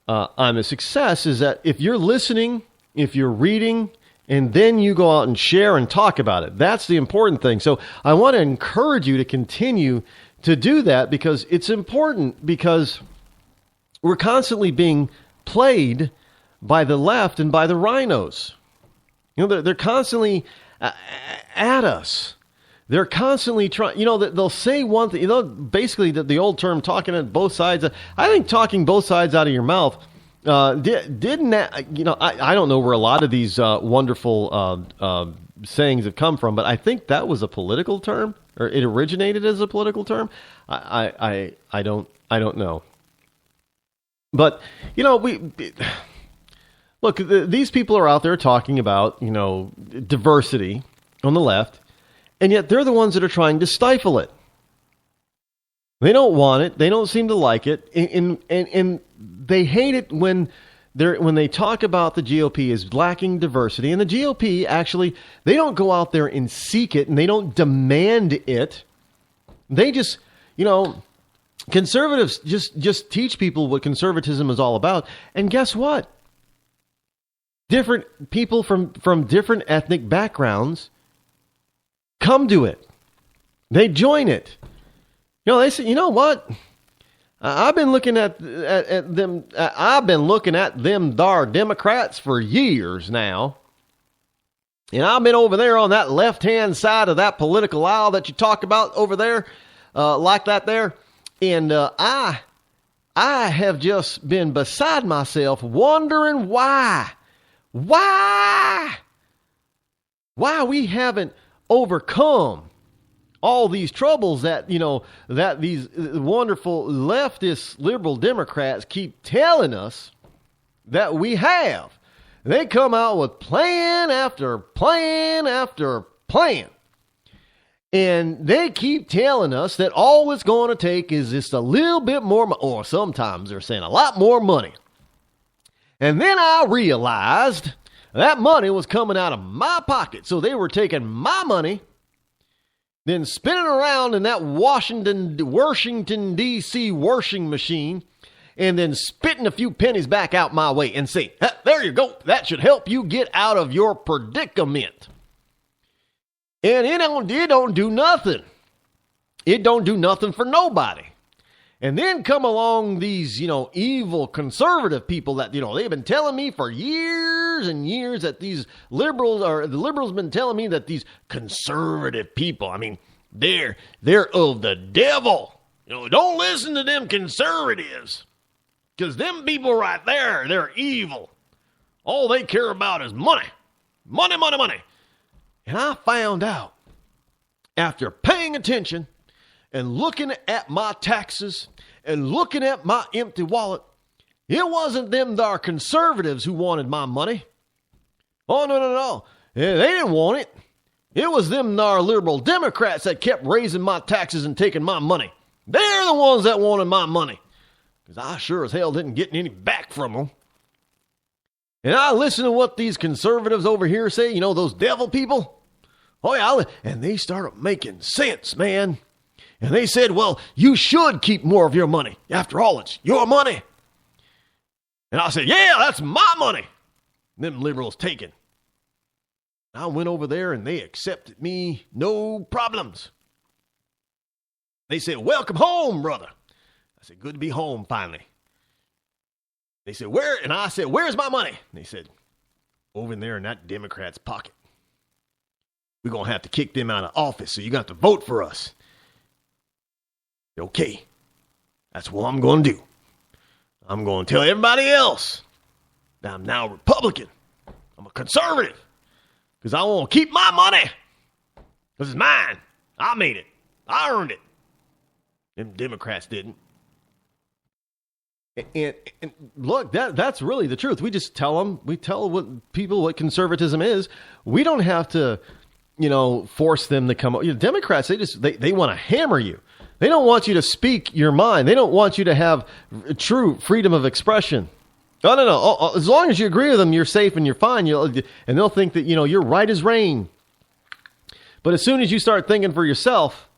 I'm a success, is that if you're listening, if you're reading, and then you go out and share and talk about it. That's the important thing. So I want to encourage you to continue to do that, because it's important, because we're constantly being played by the left and by the rhinos. They're constantly at us. They're constantly trying, they'll say one thing, basically the old term, talking at both sides. I think talking both sides out of your mouth, didn't that, I don't know where a lot of these wonderful sayings have come from, but I think that was a political term, or it originated as a political term. I don't know. But, look, these people are out there talking about, diversity on the left. And yet they're the ones that are trying to stifle it. They don't want it. They don't seem to like it. And they hate it when they talk about the GOP as lacking diversity. And the GOP, actually, they don't go out there and seek it, and they don't demand it. They just, conservatives just teach people what conservatism is all about. And guess what? Different people from different ethnic backgrounds come to it. They join it. They say, you know what? I've been looking at them. I've been looking at them dar Democrats for years now, and I've been over there on that left-hand side of that political aisle that you talk about over there, like that there. And I I have just been beside myself wondering why we haven't overcome all these troubles that, that these wonderful leftist liberal Democrats keep telling us that we have. They come out with plan after plan after plan. And they keep telling us that all it's going to take is just a little bit more, or sometimes they're saying a lot more money. And then I realized that money was coming out of my pocket. So they were taking my money, then spinning around in that Washington, D.C. washing machine, and then spitting a few pennies back out my way and say, there you go. That should help you get out of your predicament. And it don't do nothing. It don't do nothing for nobody. And then come along these, evil conservative people that, they've been telling me for years and years that these liberals are, the liberals been telling me that these conservative people, they're of the devil. Don't listen to them conservatives. Because them people right there, they're evil. All they care about is money. Money, money, money. And I found out, after paying attention and looking at my taxes and looking at my empty wallet, it wasn't them there conservatives who wanted my money. Oh, no. They didn't want it. It was them there liberal Democrats that kept raising my taxes and taking my money. They're the ones that wanted my money. Because I sure as hell didn't get any back from them. And I listen to what these conservatives over here say, those devil people. Oh, yeah, and they started making sense, man. And they said, well, you should keep more of your money. After all, it's your money. And I said, yeah, that's my money. And them liberals taking. I went over there and they accepted me, no problems. They said, welcome home, brother. I said, good to be home finally. They said, where? And I said, where's my money? And they said, over in there in that Democrat's pocket. We're going to have to kick them out of office, so you're going to have to vote for us. Okay. That's what I'm going to do. I'm going to tell everybody else that I'm now a Republican. I'm a conservative. Because I want to keep my money. Because it's mine. I made it. I earned it. Them Democrats didn't. And look, that's really the truth. We just tell them, people what conservatism is. We don't have to, force them to come. Democrats, they want to hammer you. They don't want you to speak your mind. They don't want you to have true freedom of expression. No. As long as you agree with them, you're safe and you're fine. And they'll think that, you're right as rain. But as soon as you start thinking for yourself,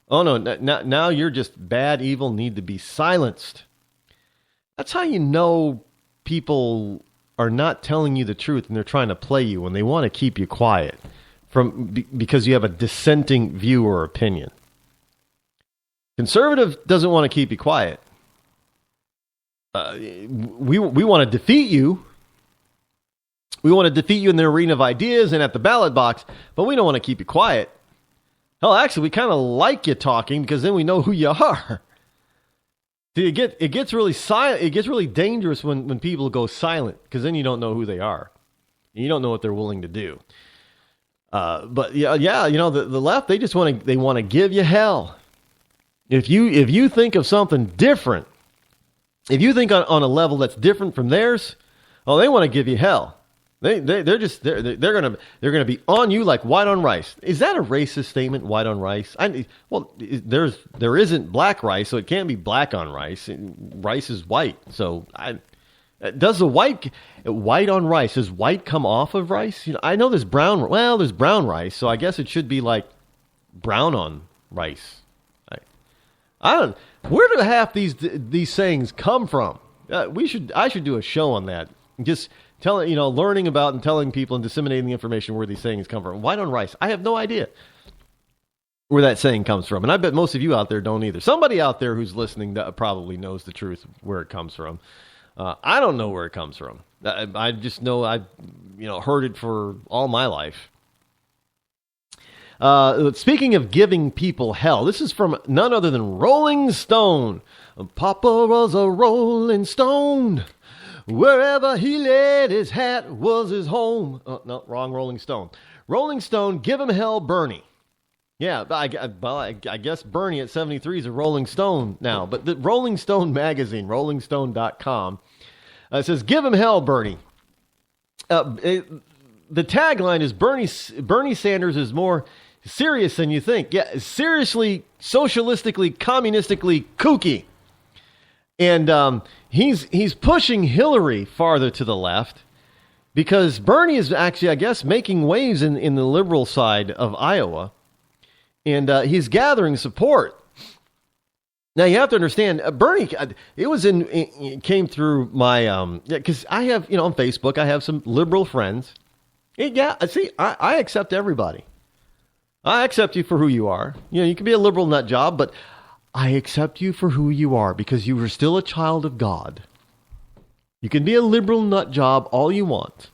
oh no, now you're just bad, evil, need to be silenced. That's how you know people are not telling you the truth and they're trying to play you when they want to keep you quiet because you have a dissenting view or opinion. Conservative doesn't want to keep you quiet. We want to defeat you. We want to defeat you in the arena of ideas and at the ballot box, but we don't want to keep you quiet. Hell, actually, we kind of like you talking because then we know who you are. See, it gets really silent. It gets really dangerous when people go silent because then you don't know who they are. You don't know what they're willing to do. But the left, they just want to give you hell. If you think of something different, if you think on a level that's different from theirs, they want to give you hell. They're gonna be on you like white on rice. Is that a racist statement? White on rice? There isn't black rice, so it can't be black on rice. Rice is white, so does the white on rice? Does white come off of rice? I know there's brown. Well, there's brown rice, so I guess it should be like brown on rice. Where do half these sayings come from? I should do a show on that. Just learning about and telling people and disseminating the information where these sayings come from. White on rice. I have no idea where that saying comes from. And I bet most of you out there don't either. Somebody out there who's listening probably knows the truth of where it comes from. I don't know where it comes from. I just know I've heard it for all my life. Speaking of giving people hell, this is from none other than Rolling Stone. Papa was a Rolling Stone. Wherever he laid his hat was his home. Oh, no, wrong Rolling Stone. Rolling Stone, give him hell, Bernie. Yeah, I guess Bernie at 73 is a Rolling Stone now. But the Rolling Stone magazine, rollingstone.com, says, give him hell, Bernie. The tagline is Bernie Sanders is more serious than you think. Yeah, seriously, socialistically, communistically kooky. And he's pushing Hillary farther to the left because Bernie is actually, I guess, making waves in the liberal side of Iowa. And he's gathering support. Now, you have to understand, Bernie, it came through my, because I have, on Facebook, I have some liberal friends. Yeah, see, I accept everybody. I accept you for who you are. You can be a liberal nut job, but I accept you for who you are because you are still a child of God. You can be a liberal nut job all you want.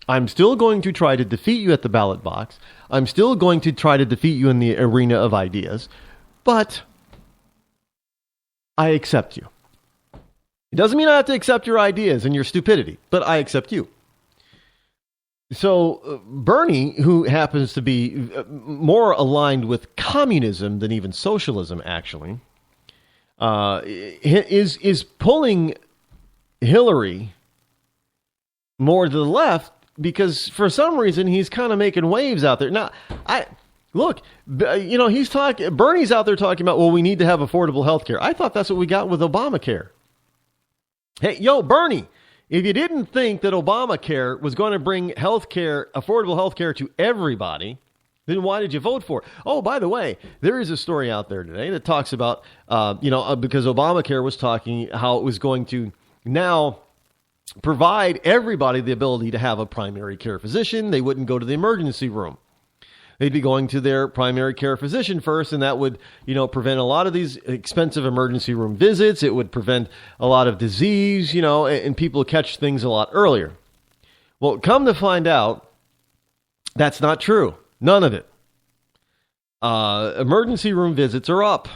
I'm still going to try to defeat you at the ballot box. I'm still going to try to defeat you in the arena of ideas, but I accept you. It doesn't mean I have to accept your ideas and your stupidity, but I accept you. So Bernie, who happens to be more aligned with communism than even socialism, actually, is pulling Hillary more to the left because for some reason he's kind of making waves out there. Now, Bernie's out there talking about, well, we need to have affordable health care. I thought that's what we got with Obamacare. Hey, Bernie, if you didn't think that Obamacare was going to bring affordable health care to everybody, then why did you vote for it? Oh, by the way, there is a story out there today that talks about, because Obamacare was talking how it was going to now provide everybody the ability to have a primary care physician. They wouldn't go to the emergency room. They'd be going to their primary care physician first, and that would, prevent a lot of these expensive emergency room visits. It would prevent a lot of disease, and people catch things a lot earlier. Well, come to find out, that's not true. None of it. Emergency room visits are up.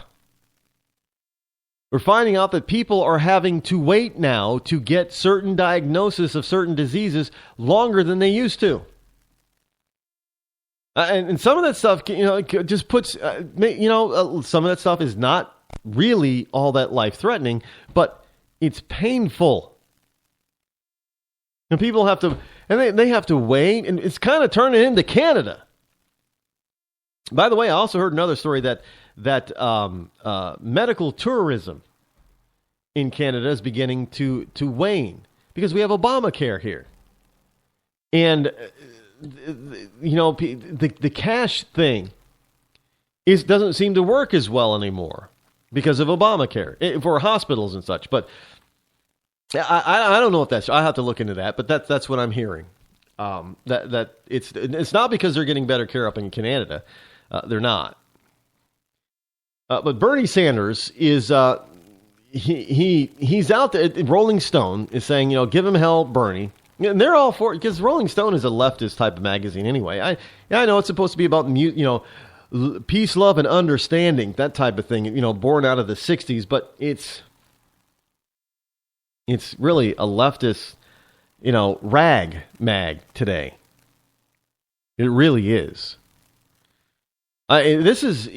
We're finding out that people are having to wait now to get certain diagnosis of certain diseases longer than they used to. And some of that stuff, just puts, some of that stuff is not really all that life-threatening, but it's painful. And people have to, and they have to wait, and it's kind of turning into Canada. By the way, I also heard another story that medical tourism in Canada is beginning to wane because we have Obamacare here. And the cash thing doesn't seem to work as well anymore because of Obamacare for hospitals and such. But I don't know if that's. I have to look into that. But that's what I'm hearing. That it's not because they're getting better care up in Canada. They're not. But Bernie Sanders is he's out there. Rolling Stone is saying, give him hell, Bernie. And they're all for it because Rolling Stone is a leftist type of magazine anyway. I know it's supposed to be about peace, love, and understanding, that type of thing. Born out of the '60s, but it's really a leftist, rag mag today. It really is. This is,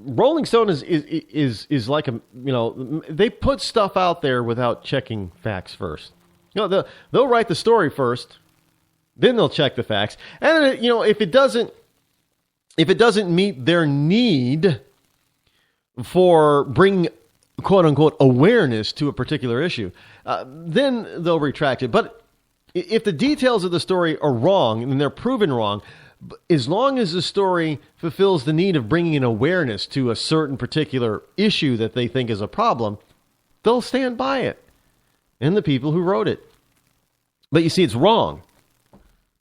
Rolling Stone is like they put stuff out there without checking facts first. They'll write the story first, then they'll check the facts, and then, if it doesn't meet their need for bring quote unquote awareness to a particular issue, then they'll retract it. But if the details of the story are wrong and they're proven wrong, as long as the story fulfills the need of bringing an awareness to a certain particular issue that they think is a problem, they'll stand by it. And the people who wrote it. But you see, it's wrong.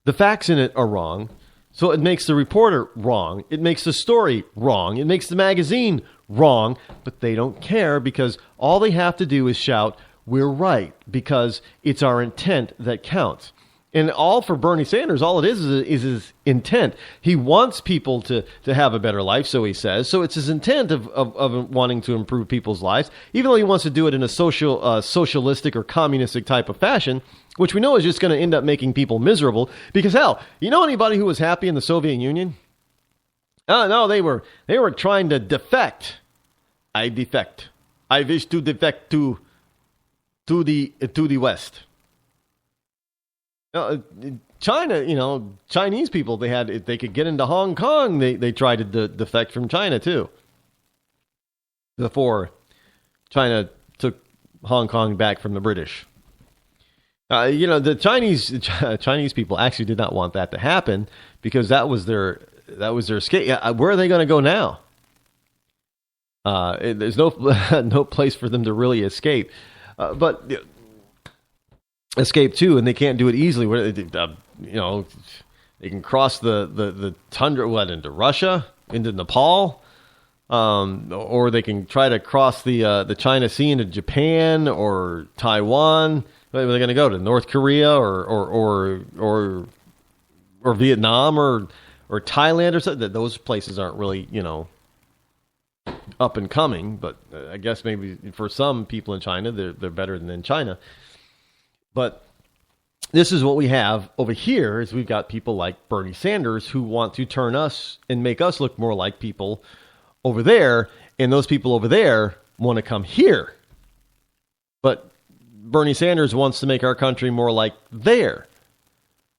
The facts in it are wrong. So it makes the reporter wrong. It makes the story wrong. It makes the magazine wrong. But they don't care because all they have to do is shout, "We're right," because it's our intent that counts. And all for Bernie Sanders, all it is his intent. He wants people to have a better life, so he says. So it's his intent of wanting to improve people's lives, even though he wants to do it in a socialistic or communistic type of fashion, which we know is just going to end up making people miserable. Because, hell, you know anybody who was happy in the Soviet Union? No, they were trying to defect. I defect. I wish to defect to the West. China, Chinese people, if they could get into Hong Kong, they tried to defect from China too. Before China took Hong Kong back from the British. The Chinese people actually did not want that to happen because that was their escape. Where are they going to go now? There's no place for them to really escape. But escape too, and they can't do it easily. They can cross the tundra into Russia, into Nepal, or they can try to cross the China Sea into Japan or Taiwan. Where are they going to go to? North Korea or Vietnam or Thailand or something? Those places aren't really up and coming, but I guess maybe for some people in China they're better than in China. But this is what we have over here is we've got people like Bernie Sanders who want to turn us and make us look more like people over there. And those people over there want to come here. But Bernie Sanders wants to make our country more like there.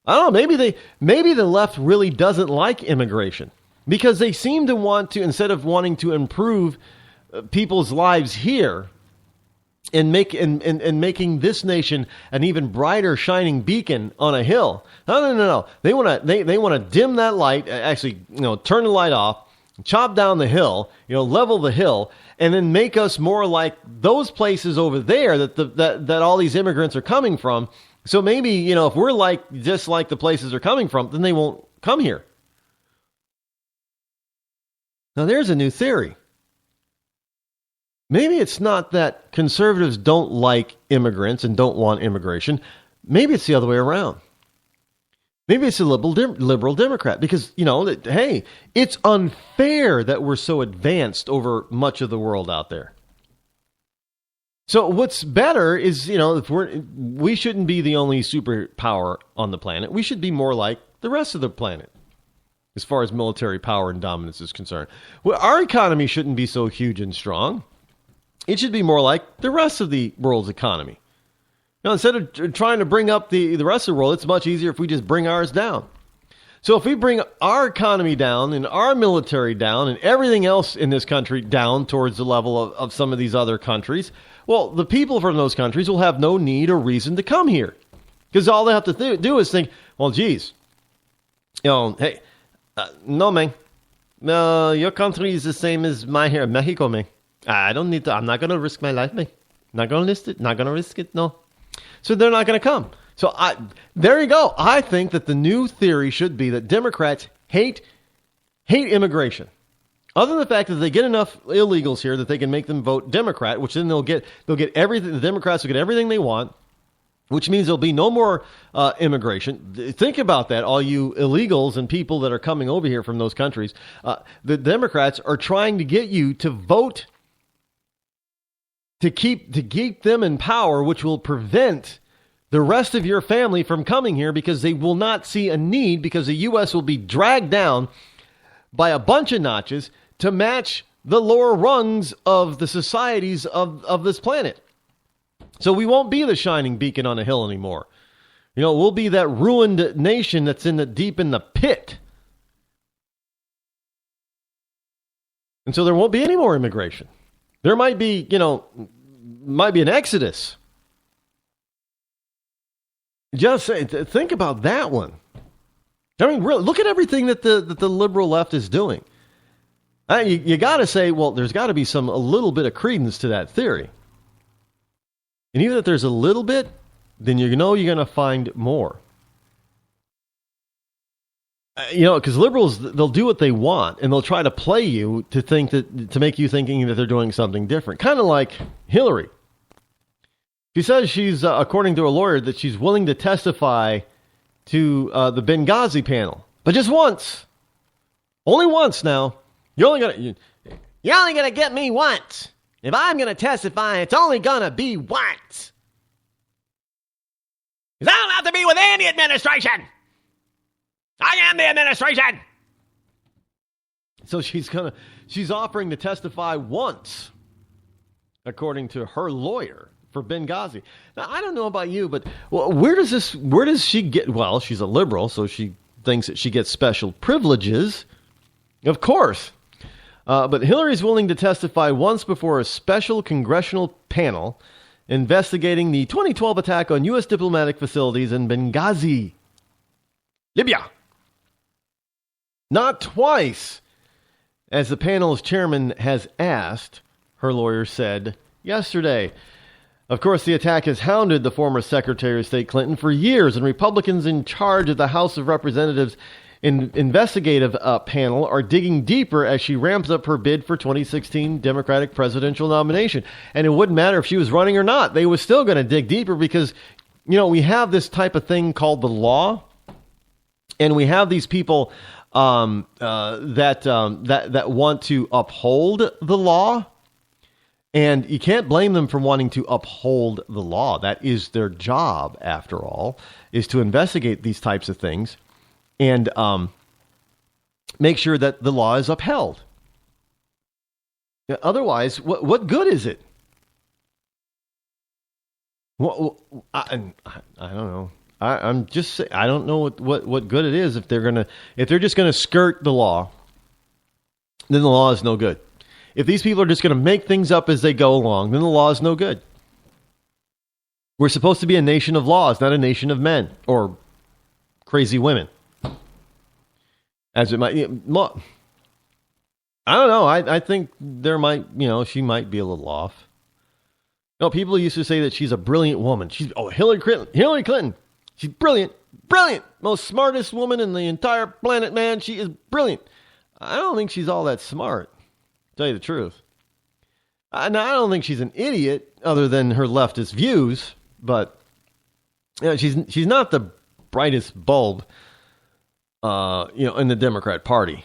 I don't know. Maybe the left really doesn't like immigration because they seem to want to, instead of wanting to improve people's lives here, and making this nation an even brighter shining beacon on a hill. No. They want to dim that light. Actually, turn the light off, chop down the hill, level the hill, and then make us more like those places over there that all these immigrants are coming from. So maybe if we're just like the places they're coming from, then they won't come here. Now there's a new theory. Maybe it's not that conservatives don't like immigrants and don't want immigration. Maybe it's the other way around. Maybe it's a liberal Democrat because, hey, it's unfair that we're so advanced over much of the world out there. So what's better is, if we shouldn't be the only superpower on the planet. We should be more like the rest of the planet as far as military power and dominance is concerned. Well, our economy shouldn't be so huge and strong. It should be more like the rest of the world's economy. Instead of trying to bring up the rest of the world, it's much easier if we just bring ours down. So if we bring our economy down and our military down and everything else in this country down towards the level of some of these other countries, well, the people from those countries will have no need or reason to come here. Because all they have to do is think, well, geez, hey, no, man. No, your country is the same as my here, Mexico, man. I don't need to. I'm not going to risk my life, man. Not going to risk it. Not going to risk it. No. So they're not going to come. So there you go. I think that the new theory should be that Democrats hate immigration. Other than the fact that they get enough illegals here that they can make them vote Democrat, which then they'll get everything. The Democrats will get everything they want, which means there'll be no more immigration. Think about that, all you illegals and people that are coming over here from those countries. The Democrats are trying to get you to vote to keep them in power, which will prevent the rest of your family from coming here because they will not see a need because the U.S. will be dragged down by a bunch of notches to match the lower rungs of the societies of this planet. So we won't be the shining beacon on a hill anymore. We'll be that ruined nation that's deep in the pit. And so there won't be any more immigration. There might be, an exodus. Just think about that one. I mean, really, look at everything that the liberal left is doing. You got to say, well, there's got to be a little bit of credence to that theory. And even if there's a little bit, then you're going to find more. Because liberals, they'll do what they want, and they'll try to play you to make you thinking that they're doing something different. Kind of like Hillary. She says she's, according to a lawyer, that she's willing to testify to the Benghazi panel, but just once. Only once now. You're only gonna get me once. If I'm gonna testify, it's only gonna be once. Because I don't have to be within the administration. I am the administration. So she's offering to testify once, according to her lawyer for Benghazi. Now, I don't know about you, but where does she get, well, she's a liberal, so she thinks that she gets special privileges. Of course. But Hillary's willing to testify once before a special congressional panel investigating the 2012 attack on U.S. diplomatic facilities in Benghazi, Libya. Not twice, as the panel's chairman has asked, her lawyer said yesterday. Of course, the attack has hounded the former Secretary of State Clinton for years, and Republicans in charge of the House of Representatives investigative panel are digging deeper as she ramps up her bid for 2016 Democratic presidential nomination. And it wouldn't matter if she was running or not. They were still going to dig deeper because, we have this type of thing called the law. And we have these people that want to uphold the law. And you can't blame them for wanting to uphold the law. That is their job, after all, is to investigate these types of things and make sure that the law is upheld. Otherwise, what good is it? Well, I don't know. I'm just saying, I don't know what good it is if they're just gonna skirt the law. Then the law is no good. If these people are just going to make things up as they go along, then the law is no good. We're supposed to be a nation of laws, not a nation of men or crazy women. As it might, I don't know. I think there might, she might be a little off. People used to say that she's a brilliant woman. Hillary Clinton. She's brilliant, most smartest woman in the entire planet, man. She is brilliant. I don't think she's all that smart. Tell you the truth. Now, I don't think she's an idiot, other than her leftist views, but she's not the brightest bulb, in the Democrat Party.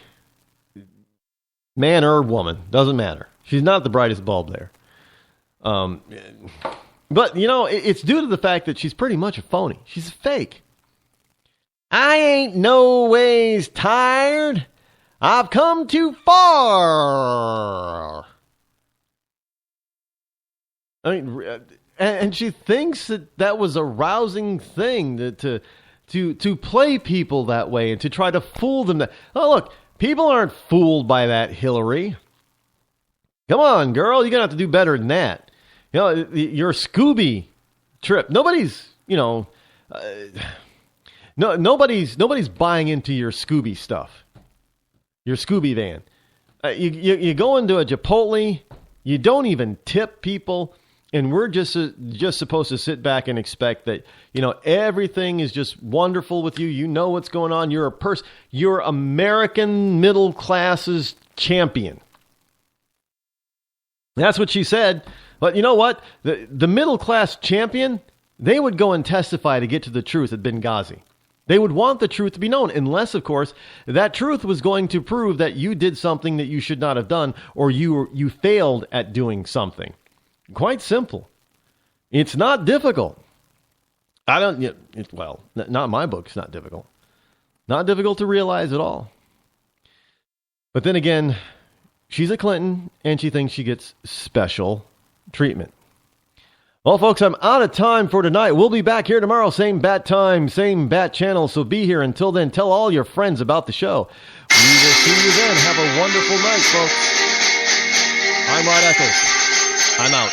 Man or woman, doesn't matter. She's not the brightest bulb there. But it's due to the fact that she's pretty much a phony. She's a fake. I ain't no ways tired. I've come too far. I mean, and she thinks that was a rousing thing to play people that way and to try to fool them. Oh, look, people aren't fooled by that, Hillary. Come on, girl, you're gonna have to do better than that. Your Scooby trip. Nobody's buying into your Scooby stuff. Your Scooby van. You go into a Chipotle, you don't even tip people, and we're just supposed to sit back and expect that, everything is just wonderful with you. You know what's going on. You're American middle class's champion. That's what she said. But you know what? The middle class champion, they would go and testify to get to the truth at Benghazi. They would want the truth to be known, unless, of course, that truth was going to prove that you did something that you should not have done, or you failed at doing something. Quite simple. It's not difficult. Not in my book, it's not difficult. Not difficult to realize at all. But then again, she's a Clinton, and she thinks she gets special treatment. Well, folks, I'm out of time for tonight. We'll be back here tomorrow, same bat time, same bat channel, so be here. Until then, tell all your friends about the show. We will see you then. Have a wonderful night, folks. I'm Rod Eccles. I'm out.